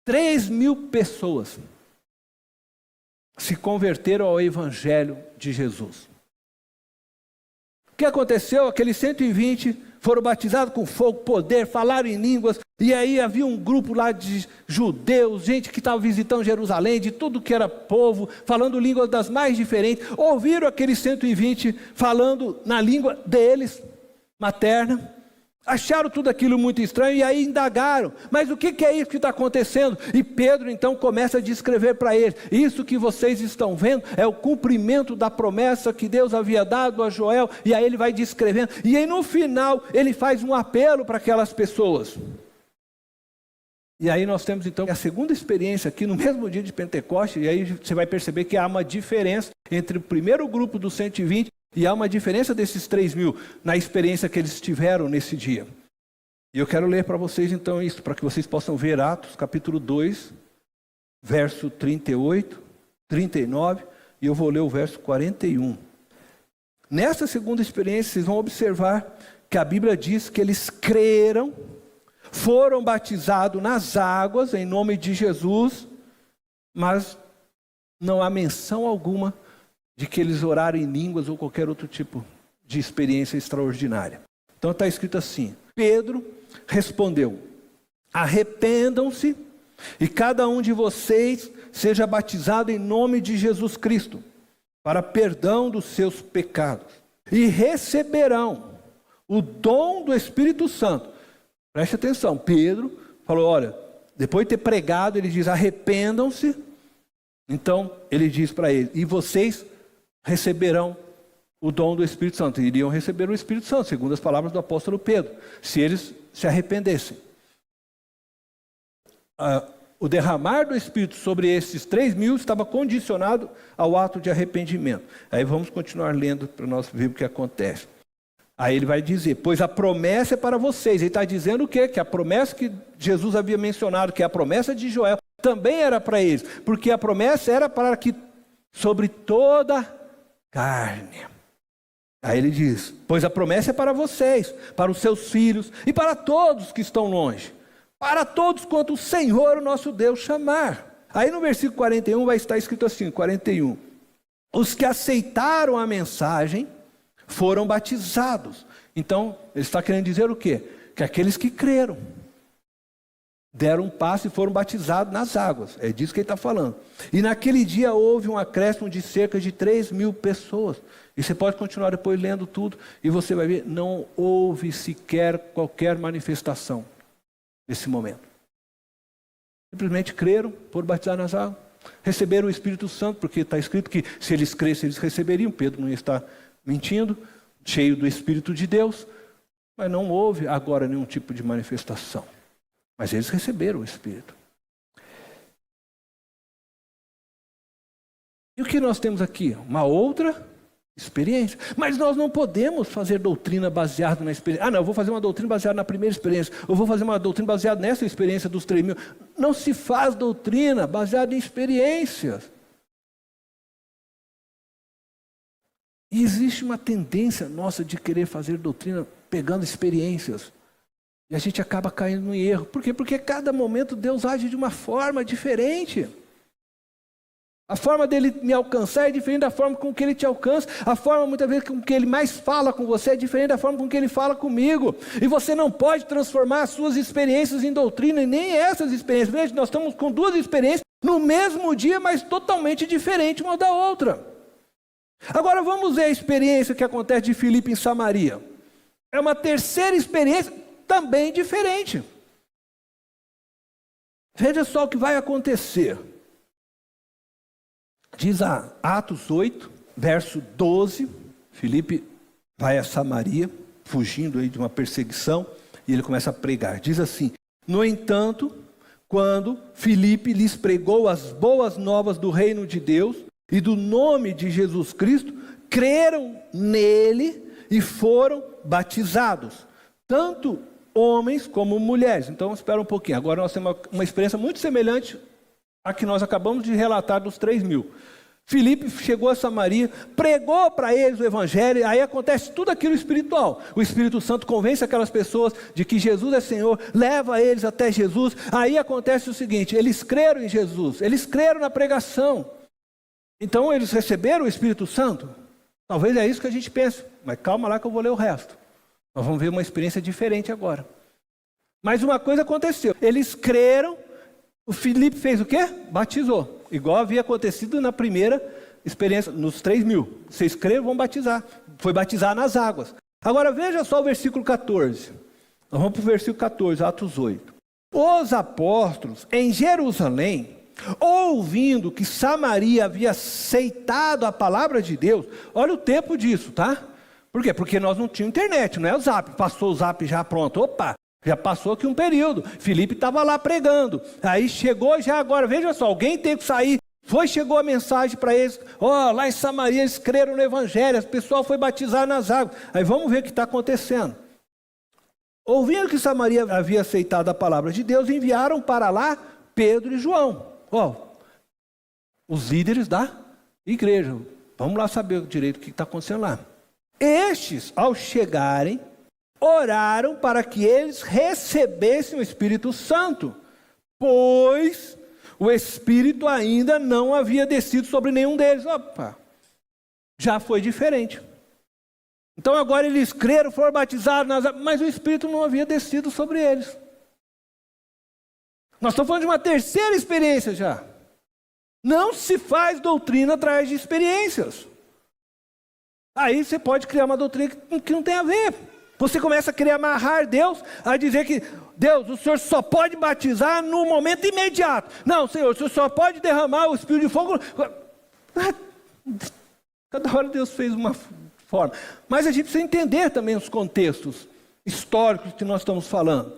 3.000 pessoas se converteram ao Evangelho de Jesus. O que aconteceu? Aqueles 120 foram batizados com fogo, poder, falaram em línguas, e aí havia um grupo lá de judeus, gente que estava visitando Jerusalém, de tudo que era povo, falando línguas das mais diferentes. Ouviram aqueles 120 falando na língua deles, materna, acharam tudo aquilo muito estranho e aí indagaram: mas o que é isso que está acontecendo? E Pedro então começa a descrever para eles: isso que vocês estão vendo é o cumprimento da promessa que Deus havia dado a Joel. E aí ele vai descrevendo, e aí no final ele faz um apelo para aquelas pessoas. E aí nós temos então a segunda experiência aqui no mesmo dia de Pentecostes, e aí você vai perceber que há uma diferença entre o primeiro grupo dos 120 e há uma diferença desses 3.000 na experiência que eles tiveram nesse dia. E eu quero ler para vocês então isso, para que vocês possam ver Atos capítulo 2, verso 38, 39, e eu vou ler o verso 41. Nessa segunda experiência, vocês vão observar que a Bíblia diz que eles creram, foram batizados nas águas em nome de Jesus, mas não há menção alguma de que eles oraram em línguas ou qualquer outro tipo de experiência extraordinária. Então está escrito assim: Pedro respondeu: arrependam-se e cada um de vocês seja batizado em nome de Jesus Cristo para perdão dos seus pecados, e receberão o dom do Espírito Santo, Preste atenção, Pedro falou, olha, depois de ter pregado, ele diz, arrependam-se. Então, ele diz para eles, e vocês receberão o dom do Espírito Santo. Iriam receber o Espírito Santo, segundo as palavras do apóstolo Pedro, se eles se arrependessem. O derramar do Espírito sobre esses 3.000 estava condicionado ao ato de arrependimento. Aí vamos continuar lendo para nós ver o que acontece. Aí ele vai dizer, pois a promessa é para vocês. Ele está dizendo o quê? Que a promessa que Jesus havia mencionado, que é a promessa de Joel, também era para eles. Porque a promessa era para que sobre toda carne. Aí ele diz, pois a promessa é para vocês, para os seus filhos e para todos que estão longe. Para todos quanto o Senhor, o nosso Deus, chamar. Aí no versículo 41 vai estar escrito assim, 41. Os que aceitaram a mensagem foram batizados. Então, ele está querendo dizer o quê? Que aqueles que creram, deram um passo e foram batizados nas águas. É disso que ele está falando. E naquele dia houve um acréscimo de cerca de 3.000 pessoas. E você pode continuar depois lendo tudo, e você vai ver, não houve sequer qualquer manifestação nesse momento. Simplesmente creram, foram batizados nas águas, receberam o Espírito Santo, porque está escrito que se eles crescem, eles receberiam. Pedro não ia estar mentindo, cheio do Espírito de Deus, mas não houve agora nenhum tipo de manifestação. Mas eles receberam o Espírito. E o que nós temos aqui? Uma outra experiência. Mas nós não podemos fazer doutrina baseada na experiência. Não, eu vou fazer uma doutrina baseada na primeira experiência. Eu vou fazer uma doutrina baseada nessa experiência dos 3.000. Não se faz doutrina baseada em experiências. E existe uma tendência nossa de querer fazer doutrina pegando experiências. E a gente acaba caindo no erro. Por quê? Porque cada momento Deus age de uma forma diferente. A forma dele me alcançar é diferente da forma com que ele te alcança. A forma, muitas vezes, com que ele mais fala com você é diferente da forma com que ele fala comigo. E você não pode transformar as suas experiências em doutrina, e nem essas experiências. Veja, nós estamos com duas experiências no mesmo dia, mas totalmente diferentes uma da outra. Agora vamos ver a experiência que acontece de Filipe em Samaria. É uma terceira experiência também diferente. Veja só o que vai acontecer. Diz Atos 8, verso 12, Filipe vai a Samaria, fugindo aí de uma perseguição, e ele começa a pregar. Diz assim, no entanto, quando Filipe lhes pregou as boas novas do reino de Deus e do nome de Jesus Cristo, creram nele e foram batizados, tanto homens como mulheres. Então, espera um pouquinho. Agora nós temos uma experiência muito semelhante à que nós acabamos de relatar dos 3.000. Filipe chegou a Samaria, pregou para eles o evangelho, aí acontece tudo aquilo espiritual. O Espírito Santo convence aquelas pessoas de que Jesus é Senhor, leva eles até Jesus. Aí acontece o seguinte, eles creram em Jesus, eles creram na pregação. Então eles receberam o Espírito Santo? Talvez é isso que a gente pense, mas calma lá que eu vou ler o resto. Nós vamos ver uma experiência diferente agora. Mas uma coisa aconteceu, eles creram, o Filipe fez o quê? Batizou. Igual havia acontecido na primeira experiência, nos 3.000. Vocês creram, vão batizar. Foi batizar nas águas. Agora veja só o versículo 14. Nós vamos para o versículo 14, Atos 8. Os apóstolos em Jerusalém, ouvindo que Samaria havia aceitado a palavra de Deus, olha o tempo disso, tá? Por quê? Porque nós não tínhamos internet, não é o Zap. Passou o Zap já pronto. Opa! Já passou aqui um período, Filipe estava lá pregando, aí chegou já agora, veja só, alguém tem que sair, chegou a mensagem para eles, lá em Samaria eles creram no evangelho, o pessoal foi batizar nas águas, aí vamos ver o que está acontecendo. Ouvindo que Samaria havia aceitado a palavra de Deus, enviaram para lá Pedro e João, os líderes da igreja, vamos lá saber direito o que está acontecendo lá. Estes, ao chegarem, oraram para que eles recebessem o Espírito Santo, pois o Espírito ainda não havia descido sobre nenhum deles. Opa, já foi diferente. Então agora eles creram, foram batizados, mas o Espírito não havia descido sobre eles. Nós estamos falando de uma terceira experiência já. Não se faz doutrina atrás de experiências. Aí você pode criar uma doutrina que não tem a ver. Você começa a querer amarrar Deus a dizer que Deus, o Senhor só pode batizar no momento imediato. Não, Senhor, o Senhor só pode derramar o Espírito de fogo. Cada hora Deus fez uma forma. Mas a gente precisa entender também os contextos históricos que nós estamos falando.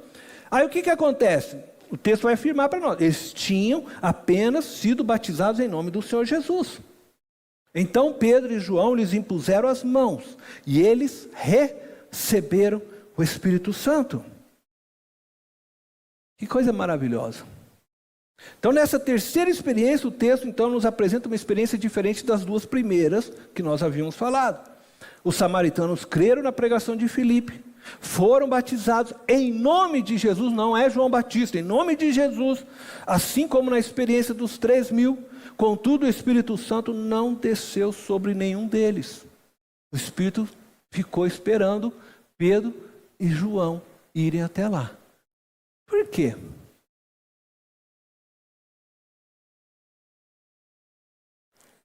Aí o que acontece? O texto vai afirmar para nós. Eles tinham apenas sido batizados em nome do Senhor Jesus. Então Pedro e João lhes impuseram as mãos. E eles receberam o Espírito Santo. Que coisa maravilhosa. Então nessa terceira experiência, o texto então nos apresenta uma experiência diferente das duas primeiras que nós havíamos falado. Os samaritanos creram na pregação de Filipe, foram batizados em nome de Jesus, não é João Batista, em nome de Jesus, assim como na experiência dos 3.000, contudo o Espírito Santo não desceu sobre nenhum deles. O Espírito ficou esperando Pedro e João irem até lá. Por quê?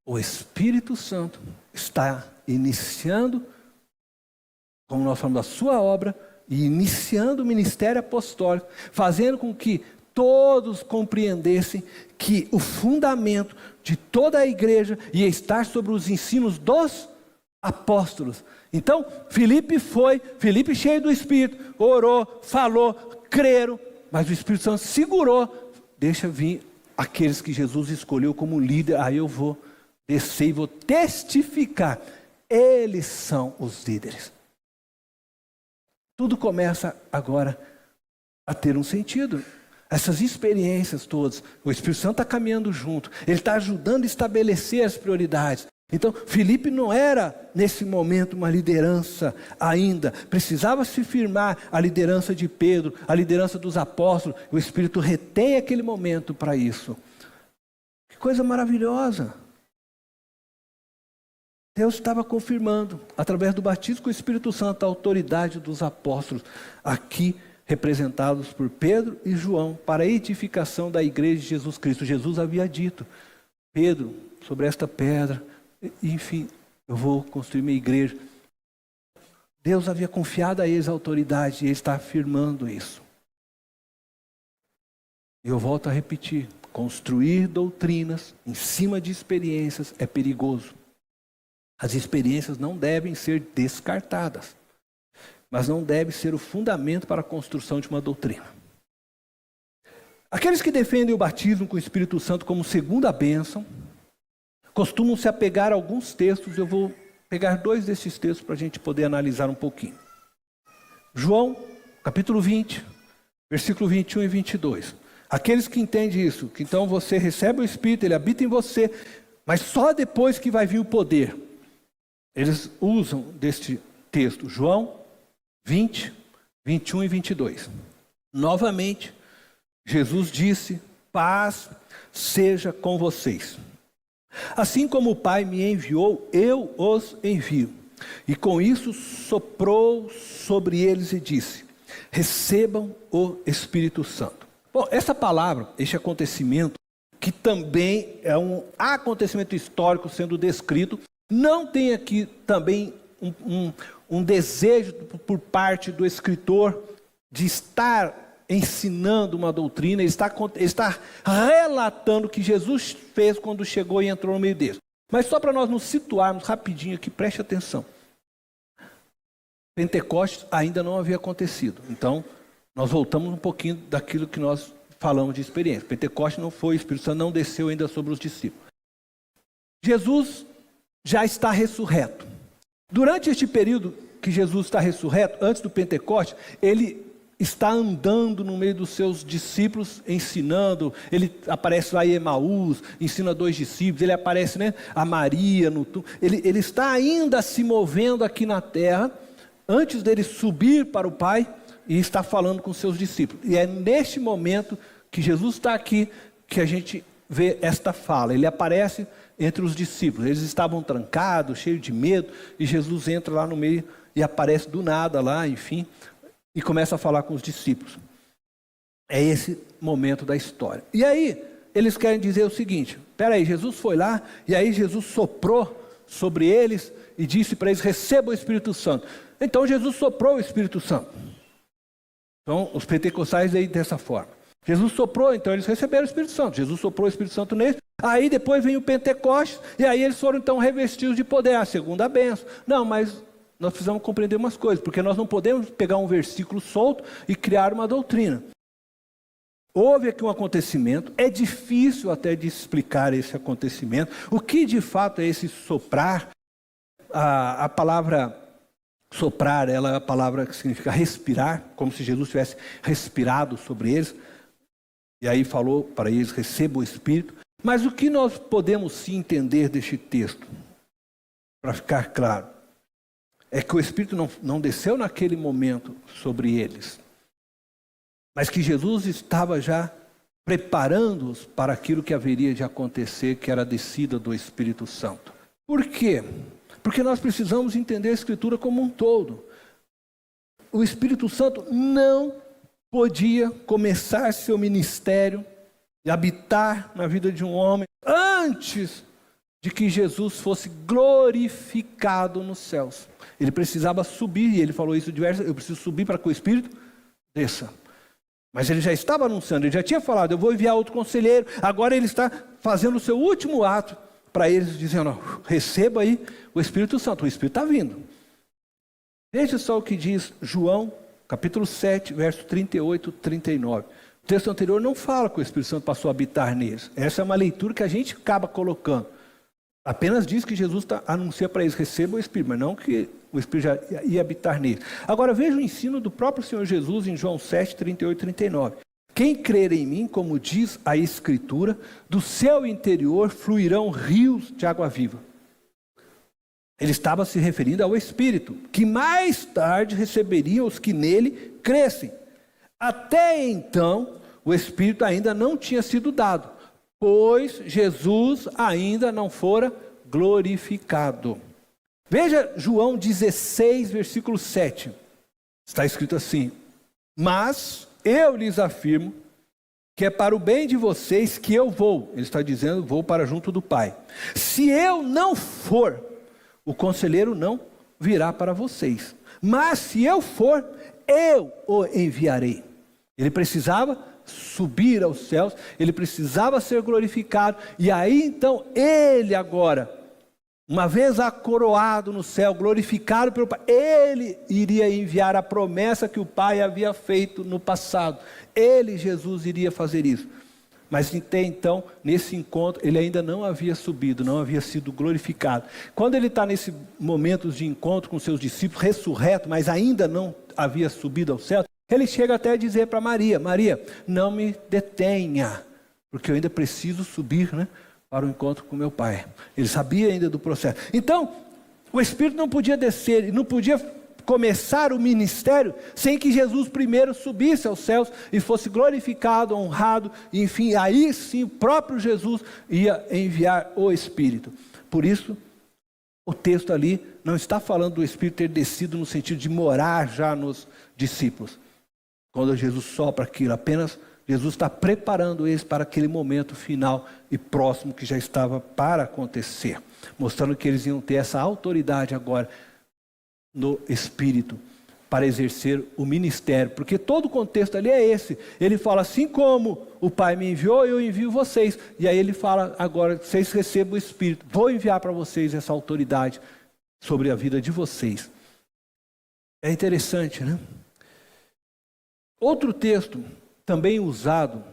O Espírito Santo está iniciando, como nós falamos, a sua obra, e iniciando o ministério apostólico, fazendo com que todos compreendessem que o fundamento de toda a igreja ia estar sobre os ensinos dos apóstolos. Então, Filipe cheio do Espírito, orou, falou, creram, mas o Espírito Santo segurou, deixa vir aqueles que Jesus escolheu como líder, aí eu vou descer e vou testificar. Eles são os líderes. Tudo começa agora a ter um sentido. Essas experiências todas, o Espírito Santo está caminhando junto, ele está ajudando a estabelecer as prioridades. Então, Filipe não era, nesse momento, uma liderança ainda. Precisava se firmar a liderança de Pedro, a liderança dos apóstolos. O Espírito retém aquele momento para isso. Que coisa maravilhosa. Deus estava confirmando, através do batismo com o Espírito Santo, a autoridade dos apóstolos, aqui representados por Pedro e João, para a edificação da igreja de Jesus Cristo. Jesus havia dito, Pedro, sobre esta pedra, enfim, eu vou construir minha igreja. Deus havia confiado a eles a autoridade, e ele está afirmando isso. E eu volto a repetir, construir doutrinas em cima de experiências é perigoso. As experiências não devem ser descartadas, mas não deve ser o fundamento para a construção de uma doutrina. Aqueles que defendem o batismo com o Espírito Santo como segunda bênção, costumam se apegar a alguns textos. Eu vou pegar 2 desses textos para a gente poder analisar um pouquinho. João, capítulo 20, versículo 21 e 22. Aqueles que entendem isso, que então você recebe o Espírito, ele habita em você, mas só depois que vai vir o poder. Eles usam deste texto, João 20, 21 e 22. Novamente, Jesus disse, paz seja com vocês. Assim como o Pai me enviou, eu os envio. E com isso soprou sobre eles e disse, recebam o Espírito Santo. Bom, essa palavra, este acontecimento, que também é um acontecimento histórico sendo descrito, não tem aqui também um desejo por parte do escritor de estar ensinando uma doutrina. Ele está relatando o que Jesus fez quando chegou e entrou no meio deles. Mas só para nós nos situarmos rapidinho aqui, preste atenção. Pentecostes ainda não havia acontecido. Então, nós voltamos um pouquinho daquilo que nós falamos de experiência. Pentecostes não foi, o Espírito Santo não desceu ainda sobre os discípulos. Jesus já está ressurreto. Durante este período que Jesus está ressurreto, antes do Pentecostes, ele está andando no meio dos seus discípulos, ensinando. Ele aparece lá em Emaús, ensina 2 discípulos, ele aparece, a Maria, ele está ainda se movendo aqui na terra, antes dele subir para o Pai, e está falando com seus discípulos. E é neste momento que Jesus está aqui, que a gente vê esta fala. Ele aparece entre os discípulos, eles estavam trancados, cheios de medo, e Jesus entra lá no meio e aparece do nada lá, enfim, e começa a falar com os discípulos. É esse momento da história. E aí, eles querem dizer o seguinte, espera aí, Jesus foi lá, e aí Jesus soprou sobre eles e disse para eles: recebam o Espírito Santo. Então Jesus soprou o Espírito Santo. Então os pentecostais aí dessa forma. Jesus soprou, então eles receberam o Espírito Santo. Jesus soprou o Espírito Santo neles. Aí depois vem o Pentecostes, e aí eles foram então revestidos de poder, a segunda bênção. Não, mas nós precisamos compreender umas coisas, porque nós não podemos pegar um versículo solto e criar uma doutrina. Houve aqui um acontecimento, é difícil até de explicar esse acontecimento. O que de fato é esse soprar? A palavra soprar, ela é a palavra que significa respirar, como se Jesus tivesse respirado sobre eles. E aí falou para eles: recebam o Espírito. Mas o que nós podemos sim entender deste texto, para ficar claro, é que o Espírito não desceu naquele momento sobre eles, mas que Jesus estava já preparando-os para aquilo que haveria de acontecer, que era a descida do Espírito Santo. Por quê? Porque nós precisamos entender a Escritura como um todo. O Espírito Santo não podia começar seu ministério e habitar na vida de um homem antes de que Jesus fosse glorificado nos céus. Ele precisava subir, e ele falou isso diversas vezes: eu preciso subir para que o Espírito desça. Mas ele já estava anunciando, ele já tinha falado: eu vou enviar outro conselheiro. Agora ele está fazendo o seu último ato para eles, dizendo: receba aí o Espírito Santo. O Espírito está vindo. Veja só o que diz João, capítulo 7, verso 38, 39. O texto anterior não fala que o Espírito Santo passou a habitar neles. Essa é uma leitura que a gente acaba colocando. Apenas diz que Jesus anuncia para eles: recebam o Espírito, mas não que o Espírito já ia habitar neles. Agora veja o ensino do próprio Senhor Jesus em João 7, 38 e 39. Quem crer em mim, como diz a Escritura, do seu interior fluirão rios de água viva. Ele estava se referindo ao Espírito, que mais tarde receberiam os que nele crescem. Até então, o Espírito ainda não tinha sido dado, pois Jesus ainda não fora glorificado. Veja João 16, versículo 7. Está escrito assim: mas eu lhes afirmo que é para o bem de vocês que eu vou. Ele está dizendo: vou para junto do Pai. Se eu não for, o conselheiro não virá para vocês. Mas se eu for, eu o enviarei. Ele precisava subir aos céus, ele precisava ser glorificado. E aí então ele agora, uma vez coroado no céu, glorificado pelo Pai, ele iria enviar a promessa que o Pai havia feito no passado. Ele, Jesus, iria fazer isso. Mas até então, nesse encontro, ele ainda não havia subido, não havia sido glorificado. Quando ele está nesse momento de encontro com seus discípulos, ressurreto, mas ainda não havia subido ao céu, ele chega até a dizer para Maria: Maria, não me detenha, porque eu ainda preciso subir, para o encontro com meu Pai. Ele sabia ainda do processo. Então, o Espírito não podia descer, e não podia começar o ministério sem que Jesus primeiro subisse aos céus e fosse glorificado, honrado, e enfim, aí sim o próprio Jesus ia enviar o Espírito. Por isso, o texto ali não está falando do Espírito ter descido no sentido de morar já nos discípulos. Quando Jesus sopra aquilo, apenas Jesus está preparando eles para aquele momento final e próximo que já estava para acontecer, mostrando que eles iam ter essa autoridade agora no Espírito para exercer o ministério, porque todo o contexto ali é esse. Ele fala: assim como o Pai me enviou, eu envio vocês. E aí ele fala agora: vocês recebam o Espírito, vou enviar para vocês essa autoridade sobre a vida de vocês. É interessante, né? Outro texto também usado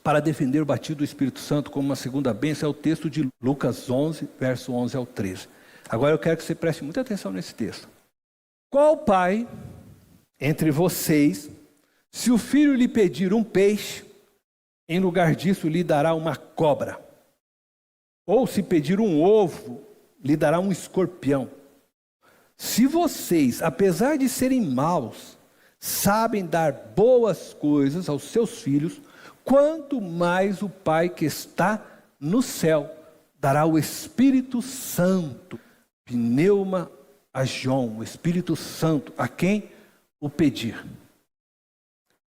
para defender o batismo do Espírito Santo como uma segunda bênção é o texto de Lucas 11, verso 11 ao 13. Agora eu quero que você preste muita atenção nesse texto. Qual pai entre vocês, se o filho lhe pedir um peixe, em lugar disso lhe dará uma cobra? Ou se pedir um ovo, lhe dará um escorpião? Se vocês, apesar de serem maus, sabem dar boas coisas aos seus filhos, quanto mais o Pai que está no céu dará o Espírito Santo, pneuma agion, o Espírito Santo, a quem o pedir.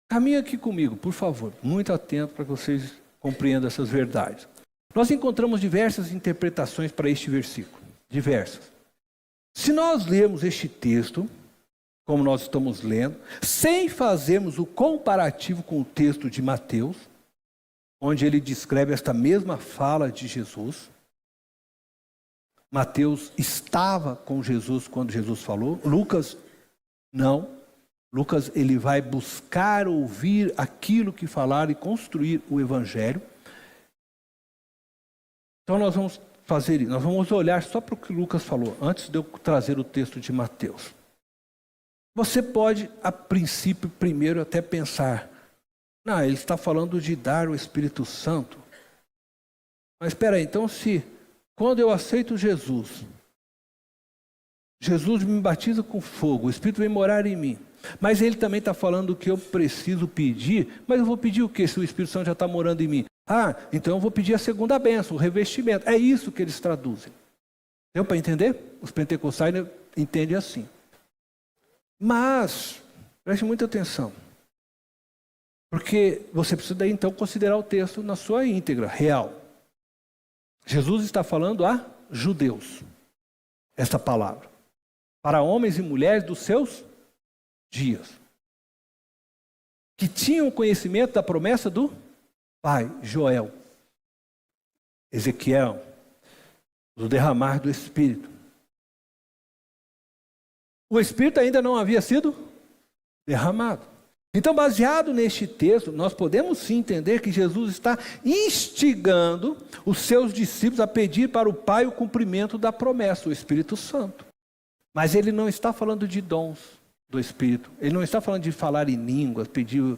Caminhe aqui comigo, por favor, muito atento para que vocês compreendam essas verdades. Nós encontramos diversas interpretações para este versículo. diversas. Se nós lermos este texto, como nós estamos lendo, sem fazermos o comparativo com o texto de Mateus, onde ele descreve esta mesma fala de Jesus. Mateus estava com Jesus quando Jesus falou. Lucas, não. Lucas, ele vai buscar ouvir aquilo que falaram e construir o evangelho. Então nós vamos fazer isso. Nós vamos olhar só para o que Lucas falou, antes de eu trazer o texto de Mateus. Você pode, a princípio, primeiro até pensar, não, ele está falando de dar o Espírito Santo. Mas espera aí, então quando eu aceito Jesus, Jesus me batiza com fogo, o Espírito vem morar em mim. Mas ele também está falando que eu preciso pedir, mas eu vou pedir o quê se o Espírito Santo já está morando em mim? Então eu vou pedir a segunda bênção, o revestimento. É isso que eles traduzem. Deu para entender? Os pentecostais entendem assim. Mas, preste muita atenção. Porque você precisa então considerar o texto na sua íntegra, real. Jesus está falando a judeus, esta palavra. Para homens e mulheres dos seus dias. Que tinham conhecimento da promessa do pai, Joel, Ezequiel, do derramar do Espírito. O Espírito ainda não havia sido derramado. Então, baseado neste texto, nós podemos sim entender que Jesus está instigando os seus discípulos a pedir para o Pai o cumprimento da promessa, o Espírito Santo. Mas ele não está falando de dons do Espírito. Ele não está falando de falar em línguas, pedir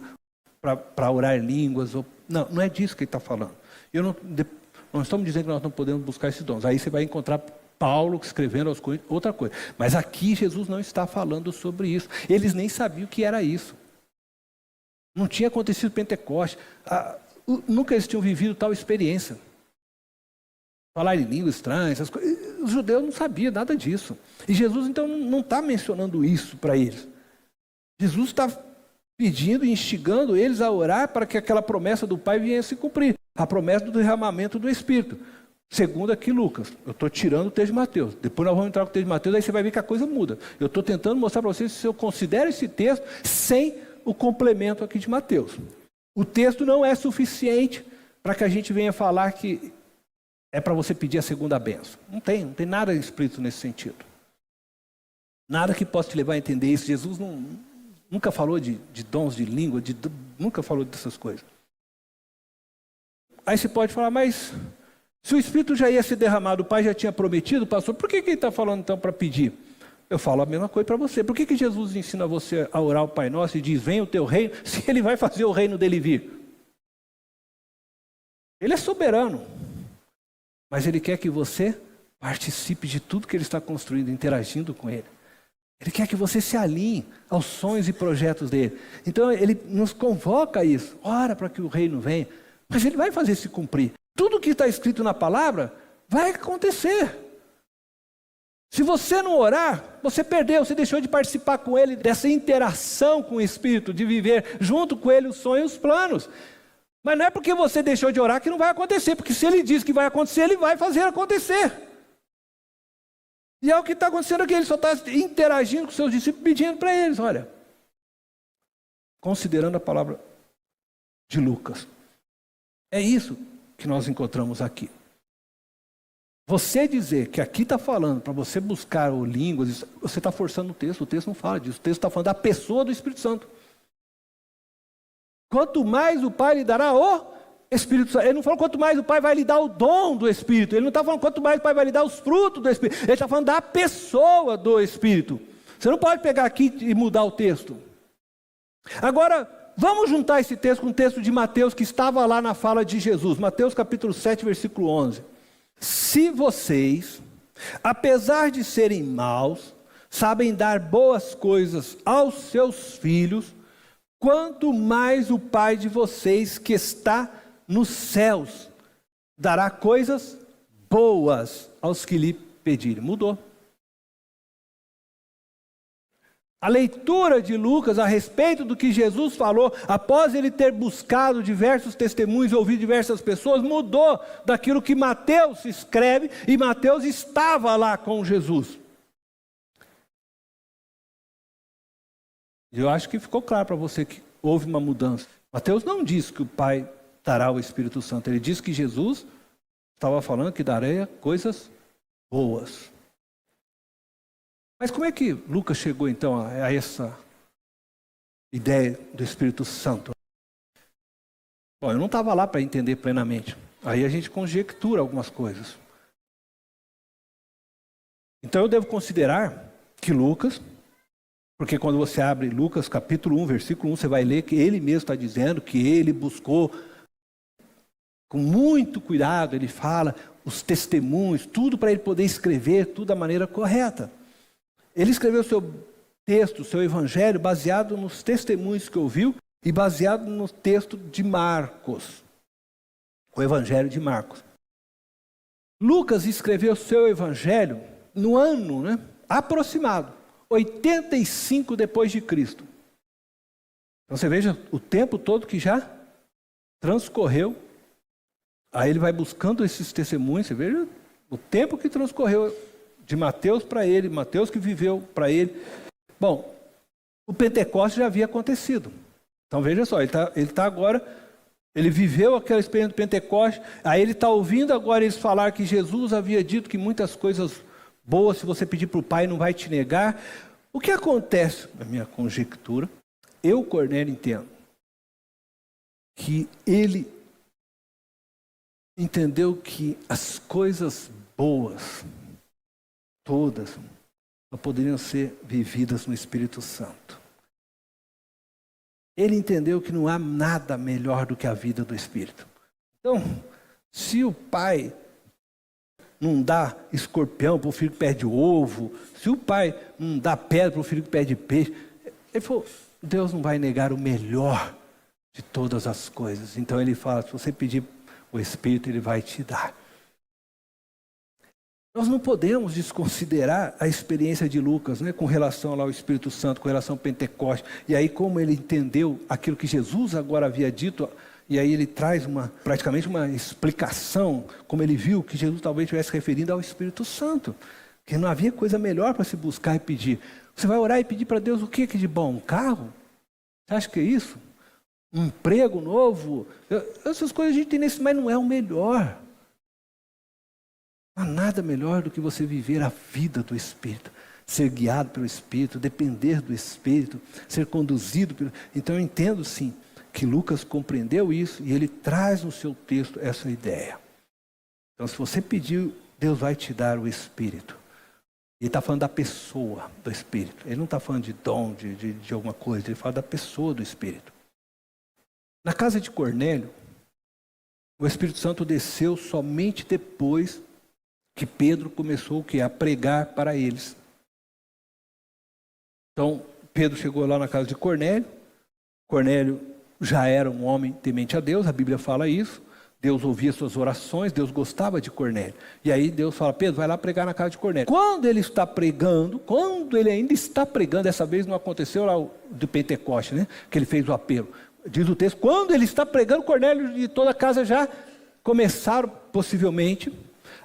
para orar em línguas. Não é disso que ele está falando. Não estamos dizendo que nós não podemos buscar esses dons. Aí você vai encontrar Paulo escrevendo as coisas, outra coisa. Mas aqui Jesus não está falando sobre isso. Eles nem sabiam o que era isso. Não tinha acontecido Pentecostes. Nunca eles tinham vivido tal experiência. Falar em línguas estranhas, essas coisas. Os judeus não sabiam nada disso. E Jesus então não está mencionando isso para eles. Jesus está pedindo e instigando eles a orar para que aquela promessa do Pai viesse se cumprir. A promessa do derramamento do Espírito. Segundo aqui Lucas, eu estou tirando o texto de Mateus. Depois nós vamos entrar com o texto de Mateus, aí você vai ver que a coisa muda. Eu estou tentando mostrar para vocês se eu considero esse texto sem o complemento aqui de Mateus. O texto não é suficiente para que a gente venha falar que é para você pedir a segunda bênção. Não tem nada explícito nesse sentido. Nada que possa te levar a entender isso. Jesus nunca falou de dons de língua, nunca falou dessas coisas. Aí você pode falar, mas se o Espírito já ia ser derramado, o Pai já tinha prometido, pastor, por que ele está falando então para pedir? Eu falo a mesma coisa para você. Por que Jesus ensina você a orar o Pai Nosso e diz, venha o teu reino, se ele vai fazer o reino dele vir? Ele é soberano. Mas ele quer que você participe de tudo que ele está construindo, interagindo com ele. Ele quer que você se alinhe aos sonhos e projetos dele. Então ele nos convoca a isso. Ora para que o reino venha. Mas ele vai fazer se cumprir. Tudo que está escrito na palavra vai acontecer. Se você não orar, você perdeu, você deixou de participar com ele dessa interação com o Espírito, de viver junto com ele os sonhos e os planos. Mas não é porque você deixou de orar que não vai acontecer, porque se ele diz que vai acontecer, ele vai fazer acontecer. E é o que está acontecendo aqui, ele só está interagindo com seus discípulos, pedindo para eles, olha, considerando a palavra de Lucas. É isso que nós encontramos aqui. Você dizer que aqui está falando para você buscar o línguas, você está forçando o texto não fala disso, o texto está falando da pessoa do Espírito Santo. Quanto mais o Pai lhe dará o Espírito Santo. Ele não falou quanto mais o Pai vai lhe dar o dom do Espírito. Ele não está falando quanto mais o Pai vai lhe dar os frutos do Espírito. Ele está falando da pessoa do Espírito. Você não pode pegar aqui e mudar o texto. Agora, vamos juntar esse texto com o texto de Mateus que estava lá na fala de Jesus. Mateus capítulo 7, versículo 11. Se vocês, apesar de serem maus, sabem dar boas coisas aos seus filhos, quanto mais o Pai de vocês que está nos céus dará coisas boas aos que lhe pedirem. Mudou. A leitura de Lucas a respeito do que Jesus falou, após ele ter buscado diversos testemunhos, ouvido diversas pessoas, mudou daquilo que Mateus escreve, e Mateus estava lá com Jesus. Eu acho que ficou claro para você que houve uma mudança. Mateus não diz que o Pai dará o Espírito Santo, ele diz que Jesus estava falando que daria coisas boas. Mas como é que Lucas chegou então a essa ideia do Espírito Santo? Bom, eu não estava lá para entender plenamente. Aí a gente conjectura algumas coisas. Então eu devo considerar que Lucas, porque quando você abre Lucas capítulo 1, versículo 1, você vai ler que ele mesmo está dizendo que ele buscou com muito cuidado, ele fala os testemunhos, tudo para ele poder escrever, tudo da maneira correta. Ele escreveu o seu texto, o seu evangelho, baseado nos testemunhos que ouviu e baseado no texto de Marcos, o evangelho de Marcos. Lucas escreveu o seu evangelho no ano, aproximado, 85 depois de Cristo. Então você veja o tempo todo que já transcorreu. Aí ele vai buscando esses testemunhos, você veja o tempo que transcorreu de Mateus para ele, Mateus que viveu para ele. Bom, o Pentecostes já havia acontecido. Então veja só, ele tá agora, ele viveu aquela experiência do Pentecostes, aí ele está ouvindo agora eles falar que Jesus havia dito que muitas coisas boas, se você pedir para o Pai, não vai te negar. O que acontece, na minha conjectura, eu, Cornélio, entendo que ele entendeu que as coisas boas, todas, só poderiam ser vividas no Espírito Santo. Ele entendeu que não há nada melhor do que a vida do Espírito. Então, se o Pai não dá escorpião para o filho que perde ovo, se o Pai não dá pedra para o filho que perde peixe, ele falou, Deus não vai negar o melhor de todas as coisas. Então ele fala, se você pedir o Espírito, Ele vai te dar. Nós não podemos desconsiderar a experiência de Lucas, com relação lá ao Espírito Santo, com relação ao Pentecostes. E aí como ele entendeu aquilo que Jesus agora havia dito, e aí ele traz praticamente uma explicação, como ele viu que Jesus talvez estivesse referindo ao Espírito Santo. Que não havia coisa melhor para se buscar e pedir. Você vai orar e pedir para Deus o que de bom? Um carro? Você acha que é isso? Um emprego novo? Essas coisas a gente tem nesse, mas não é o melhor. Não há nada melhor do que você viver a vida do Espírito, ser guiado pelo Espírito, depender do Espírito, ser conduzido pelo... Então eu entendo sim que Lucas compreendeu isso e ele traz no seu texto essa ideia. Então se você pedir, Deus vai te dar o Espírito. Ele está falando da pessoa do Espírito. Ele não está falando de dom, de alguma coisa, ele fala da pessoa do Espírito. Na casa de Cornélio, o Espírito Santo desceu somente depois que Pedro começou a pregar para eles. Então, Pedro chegou lá na casa de Cornélio. Cornélio já era um homem temente a Deus, a Bíblia fala isso. Deus ouvia suas orações, Deus gostava de Cornélio. E aí Deus fala, Pedro, vai lá pregar na casa de Cornélio. Quando ele está pregando, quando ele ainda está pregando, dessa vez não aconteceu lá o do Pentecoste, que ele fez o apelo. Diz o texto, quando ele está pregando, Cornélio e toda a casa já começaram, possivelmente,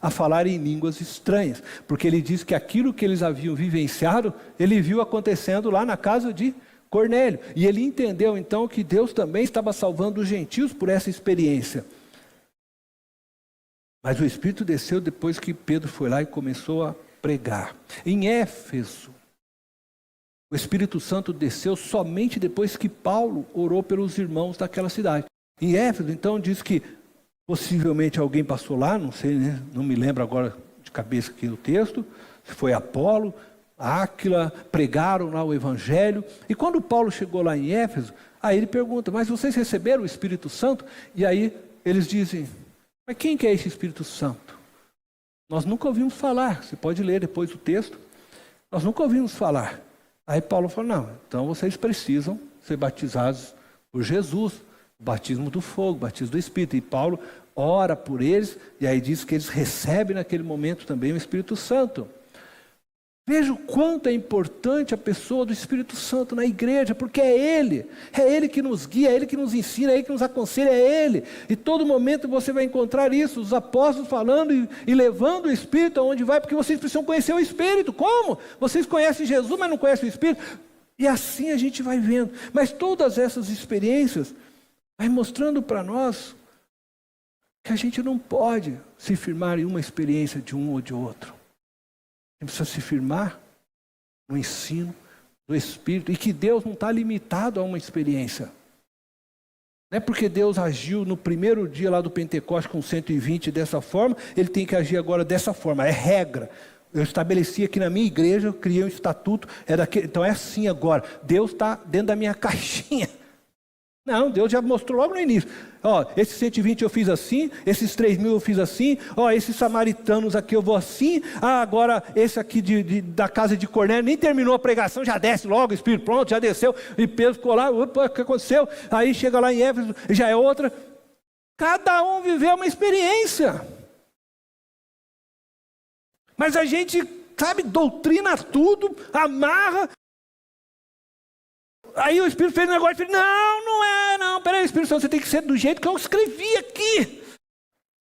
a falar em línguas estranhas, porque ele diz que aquilo que eles haviam vivenciado, ele viu acontecendo lá na casa de Cornélio, e ele entendeu então que Deus também estava salvando os gentios por essa experiência. Mas o Espírito desceu depois que Pedro foi lá e começou a pregar. Em Éfeso, o Espírito Santo desceu somente depois que Paulo orou pelos irmãos daquela cidade. Em Éfeso, então, diz que possivelmente alguém passou lá, não sei, não me lembro agora de cabeça aqui o texto, se foi Apolo, Áquila, pregaram lá o Evangelho. E quando Paulo chegou lá em Éfeso, aí ele pergunta, mas vocês receberam o Espírito Santo? E aí eles dizem, mas quem que é esse Espírito Santo? Nós nunca ouvimos falar, você pode ler depois o texto, nós nunca ouvimos falar. Aí Paulo falou, não, então vocês precisam ser batizados por Jesus, o batismo do fogo, o batismo do Espírito. E Paulo ora por eles, e aí diz que eles recebem naquele momento também o Espírito Santo. Veja o quanto é importante a pessoa do Espírito Santo na igreja, porque é Ele que nos guia, é Ele que nos ensina, é Ele que nos aconselha, é Ele. E todo momento você vai encontrar isso, os apóstolos falando e levando o Espírito aonde vai, porque vocês precisam conhecer o Espírito. Como? Vocês conhecem Jesus, mas não conhecem o Espírito? E assim a gente vai vendo. Mas todas essas experiências vai mostrando para nós que a gente não pode se firmar em uma experiência de um ou de outro. A gente precisa se firmar no ensino do Espírito, e que Deus não está limitado a uma experiência. Não é porque Deus agiu no primeiro dia lá do Pentecoste com 120 dessa forma, Ele tem que agir agora dessa forma, é regra. Eu estabeleci aqui na minha igreja, eu criei um estatuto, então é assim agora. Deus está dentro da minha caixinha. Não, Deus já mostrou logo no início. Ó, esses 120 eu fiz assim, esses 3.000 eu fiz assim, ó, esses samaritanos aqui eu vou assim, agora esse aqui da casa de Cornélio nem terminou a pregação, já desce logo, o Espírito pronto, já desceu, e Pedro ficou lá, opa, o que aconteceu? Aí chega lá em Éfeso, já é outra. Cada um viveu uma experiência. Mas a gente, sabe, doutrina tudo, amarra. Aí o Espírito fez um negócio e falou, não, peraí, Espírito Santo, você tem que ser do jeito que eu escrevi aqui.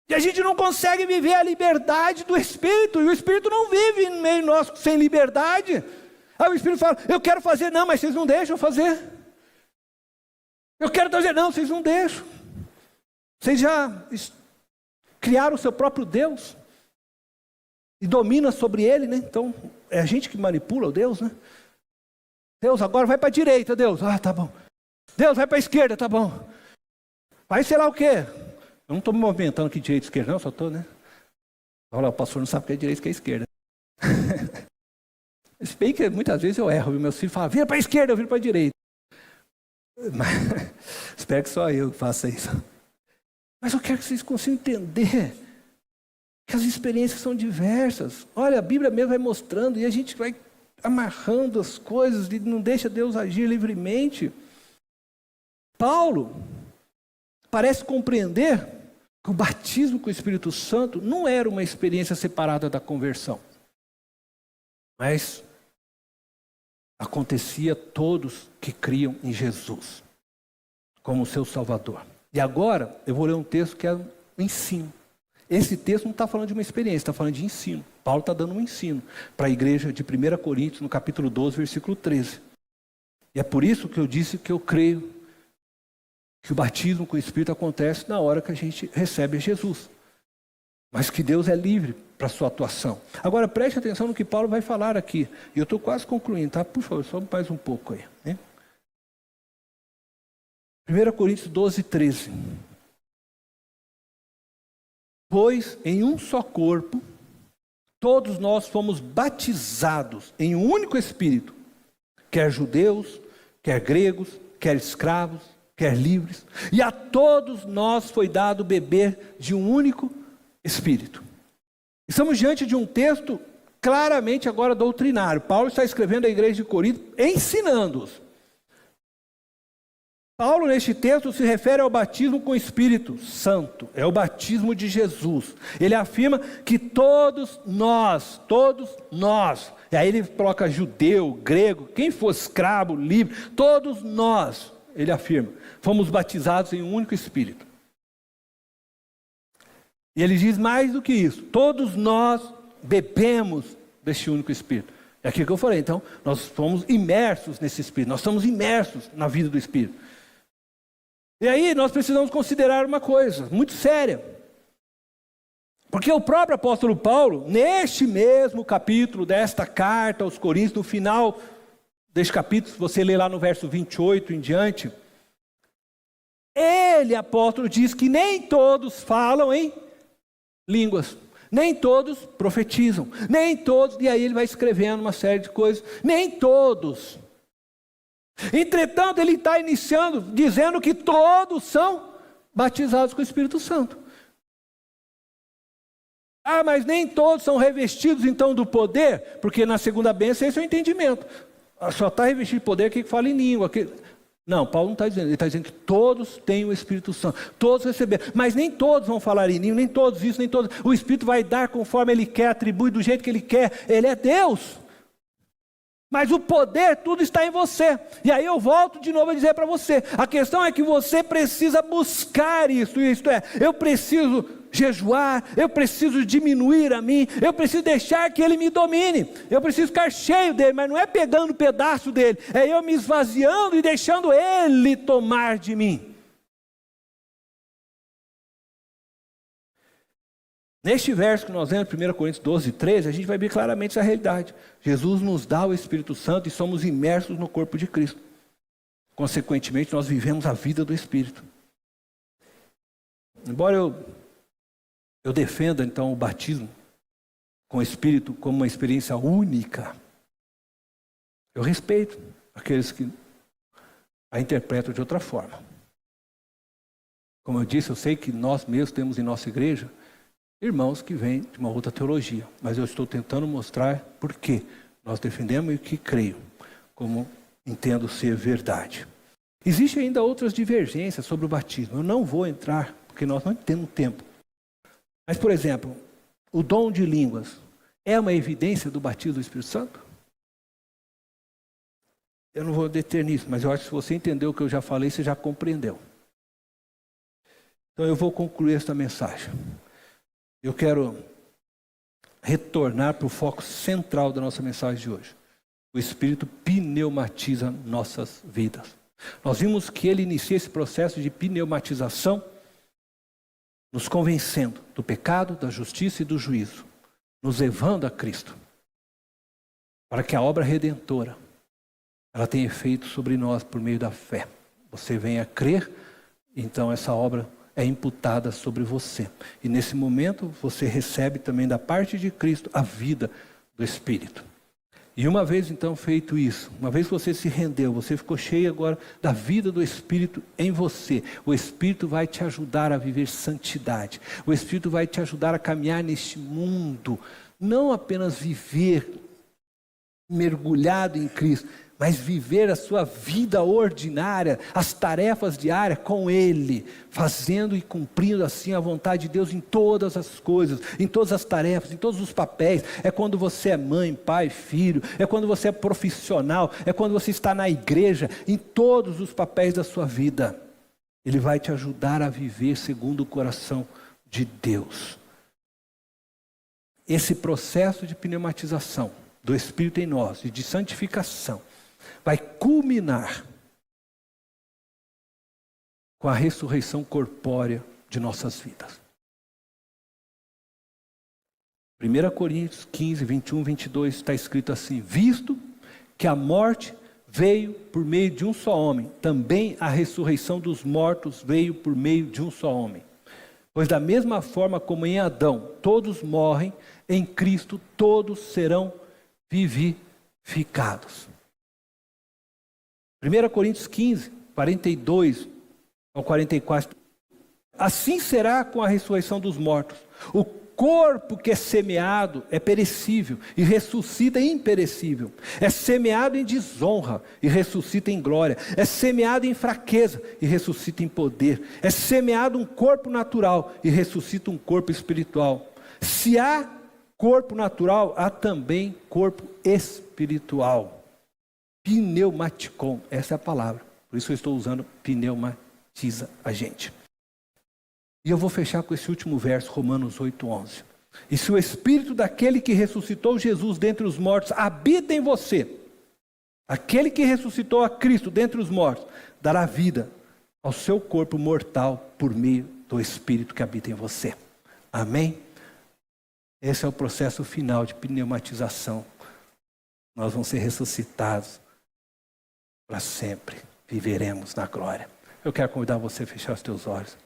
E a gente não consegue viver a liberdade do Espírito, e o Espírito não vive no meio nosso sem liberdade. Aí o Espírito fala, eu quero fazer, não, mas vocês não deixam eu fazer. Eu quero fazer, não, vocês não deixam. Vocês já criaram o seu próprio Deus, e domina sobre ele, né? Então, é a gente que manipula o Deus, né? Deus, agora vai para a direita, Deus. Ah, tá bom. Deus, vai para a esquerda, tá bom. Vai sei lá o quê. Eu não estou me movimentando aqui direita e esquerda, não, só estou, né? Olha, o pastor não sabe o que é direita e o que é esquerda. Se bem que muitas vezes eu erro, meus filhos falam, vira para a esquerda, eu viro para a direita. Mas, espero que só eu faça isso. Mas eu quero que vocês consigam entender que as experiências são diversas. Olha, a Bíblia mesmo vai mostrando, e a gente vai amarrando as coisas, e não deixa Deus agir livremente. Paulo parece compreender que o batismo com o Espírito Santo não era uma experiência separada da conversão, mas acontecia a todos que criam em Jesus como seu Salvador. E agora eu vou ler um texto que é um ensino. Esse texto não está falando de uma experiência, está falando de ensino. Paulo está dando um ensino para a igreja de 1 Coríntios, no capítulo 12, versículo 13. E é por isso que eu disse que eu creio que o batismo com o Espírito acontece na hora que a gente recebe a Jesus. Mas que Deus é livre para a sua atuação. Agora preste atenção no que Paulo vai falar aqui. E eu estou quase concluindo, tá? Por favor, só mais um pouco aí. Né? 1 Coríntios 12, 13. Pois em um só corpo, todos nós fomos batizados em um único Espírito, quer judeus, quer gregos, quer escravos, quer livres, e a todos nós foi dado beber de um único Espírito. Estamos diante de um texto claramente agora doutrinário. Paulo está escrevendo à igreja de Corinto, ensinando-os. Paulo, neste texto, se refere ao batismo com o Espírito Santo. É o batismo de Jesus. Ele afirma que todos nós, e aí ele coloca judeu, grego, quem for escravo, livre, todos nós, ele afirma, fomos batizados em um único Espírito. E ele diz mais do que isso, todos nós bebemos deste único Espírito. É aquilo que eu falei, então, nós fomos imersos nesse Espírito, nós estamos imersos na vida do Espírito. E aí nós precisamos considerar uma coisa muito séria. Porque o próprio apóstolo Paulo, neste mesmo capítulo desta carta aos Coríntios, no final deste capítulo, se você ler lá no verso 28 em diante, ele, apóstolo, diz que nem todos falam em línguas, nem todos profetizam, nem todos, e aí ele vai escrevendo uma série de coisas, nem todos. Entretanto, ele está iniciando, dizendo que todos são batizados com o Espírito Santo. Ah, mas nem todos são revestidos então do poder, porque na segunda bênção esse é o entendimento. Só está revestido de poder aquele que fala em língua. Não, Paulo não está dizendo, ele está dizendo que todos têm o Espírito Santo, todos receberam, mas nem todos vão falar em língua, nem todos isso, nem todos. O Espírito vai dar conforme ele quer, atribui do jeito que ele quer, ele é Deus. Mas o poder, tudo está em você. E aí eu volto de novo a dizer para você, a questão é que você precisa buscar isso, isto é, eu preciso jejuar, eu preciso diminuir a mim, eu preciso deixar que Ele me domine, eu preciso ficar cheio dEle, mas não é pegando um pedaço dEle, é eu me esvaziando e deixando Ele tomar de mim. Neste verso que nós lemos, 1 Coríntios 12, 13, a gente vai ver claramente essa realidade. Jesus nos dá o Espírito Santo e somos imersos no corpo de Cristo. Consequentemente, nós vivemos a vida do Espírito. Embora eu defenda, então, o batismo com o Espírito como uma experiência única, eu respeito aqueles que a interpretam de outra forma. Como eu disse, eu sei que nós mesmos temos em nossa igreja irmãos que vêm de uma outra teologia, mas eu estou tentando mostrar por que nós defendemos o que creio, como entendo ser verdade. Existem ainda outras divergências sobre o batismo, eu não vou entrar, porque nós não temos tempo. Mas, por exemplo, o dom de línguas é uma evidência do batismo do Espírito Santo? Eu não vou deter nisso, mas eu acho que se você entendeu o que eu já falei, você já compreendeu. Então eu vou concluir esta mensagem. Eu quero retornar para o foco central da nossa mensagem de hoje. O Espírito pneumatiza nossas vidas. Nós vimos que ele inicia esse processo de pneumatização, nos convencendo do pecado, da justiça e do juízo, nos levando a Cristo, para que a obra redentora ela tenha efeito sobre nós por meio da fé. Você vem a crer, então essa obra é imputada sobre você. E nesse momento você recebe também da parte de Cristo a vida do Espírito. E uma vez então feito isso, uma vez que você se rendeu, você ficou cheio agora da vida do Espírito em você. O Espírito vai te ajudar a viver santidade. O Espírito vai te ajudar a caminhar neste mundo. Não apenas viver mergulhado em Cristo, mas viver a sua vida ordinária, as tarefas diárias com Ele, fazendo e cumprindo assim a vontade de Deus em todas as coisas, em todas as tarefas, em todos os papéis. É quando você é mãe, pai, filho, é quando você é profissional, é quando você está na igreja, em todos os papéis da sua vida. Ele vai te ajudar a viver segundo o coração de Deus. Esse processo de pneumatização do Espírito em nós e de santificação vai culminar com a ressurreição corpórea de nossas vidas. 1 Coríntios 15, 21, 22 está escrito assim: visto que a morte veio por meio de um só homem, também a ressurreição dos mortos veio por meio de um só homem. Pois da mesma forma como em Adão todos morrem, em Cristo todos serão vivificados. 1 Coríntios 15, 42 ao 44. Assim será com a ressurreição dos mortos. O corpo que é semeado é perecível e ressuscita imperecível. É semeado em desonra e ressuscita em glória. É semeado em fraqueza e ressuscita em poder. É semeado um corpo natural e ressuscita um corpo espiritual. Se há corpo natural, há também corpo espiritual. Pneumaticon, essa é a palavra. Por isso eu estou usando pneumatiza a gente. E eu vou fechar com esse último verso, Romanos 8:11. E se o Espírito daquele que ressuscitou Jesus dentre os mortos habita em você, aquele que ressuscitou a Cristo dentre os mortos, dará vida ao seu corpo mortal por meio do Espírito que habita em você. Amém? Esse é o processo final de pneumatização. Nós vamos ser ressuscitados para sempre. Viveremos na glória. Eu quero convidar você a fechar os teus olhos.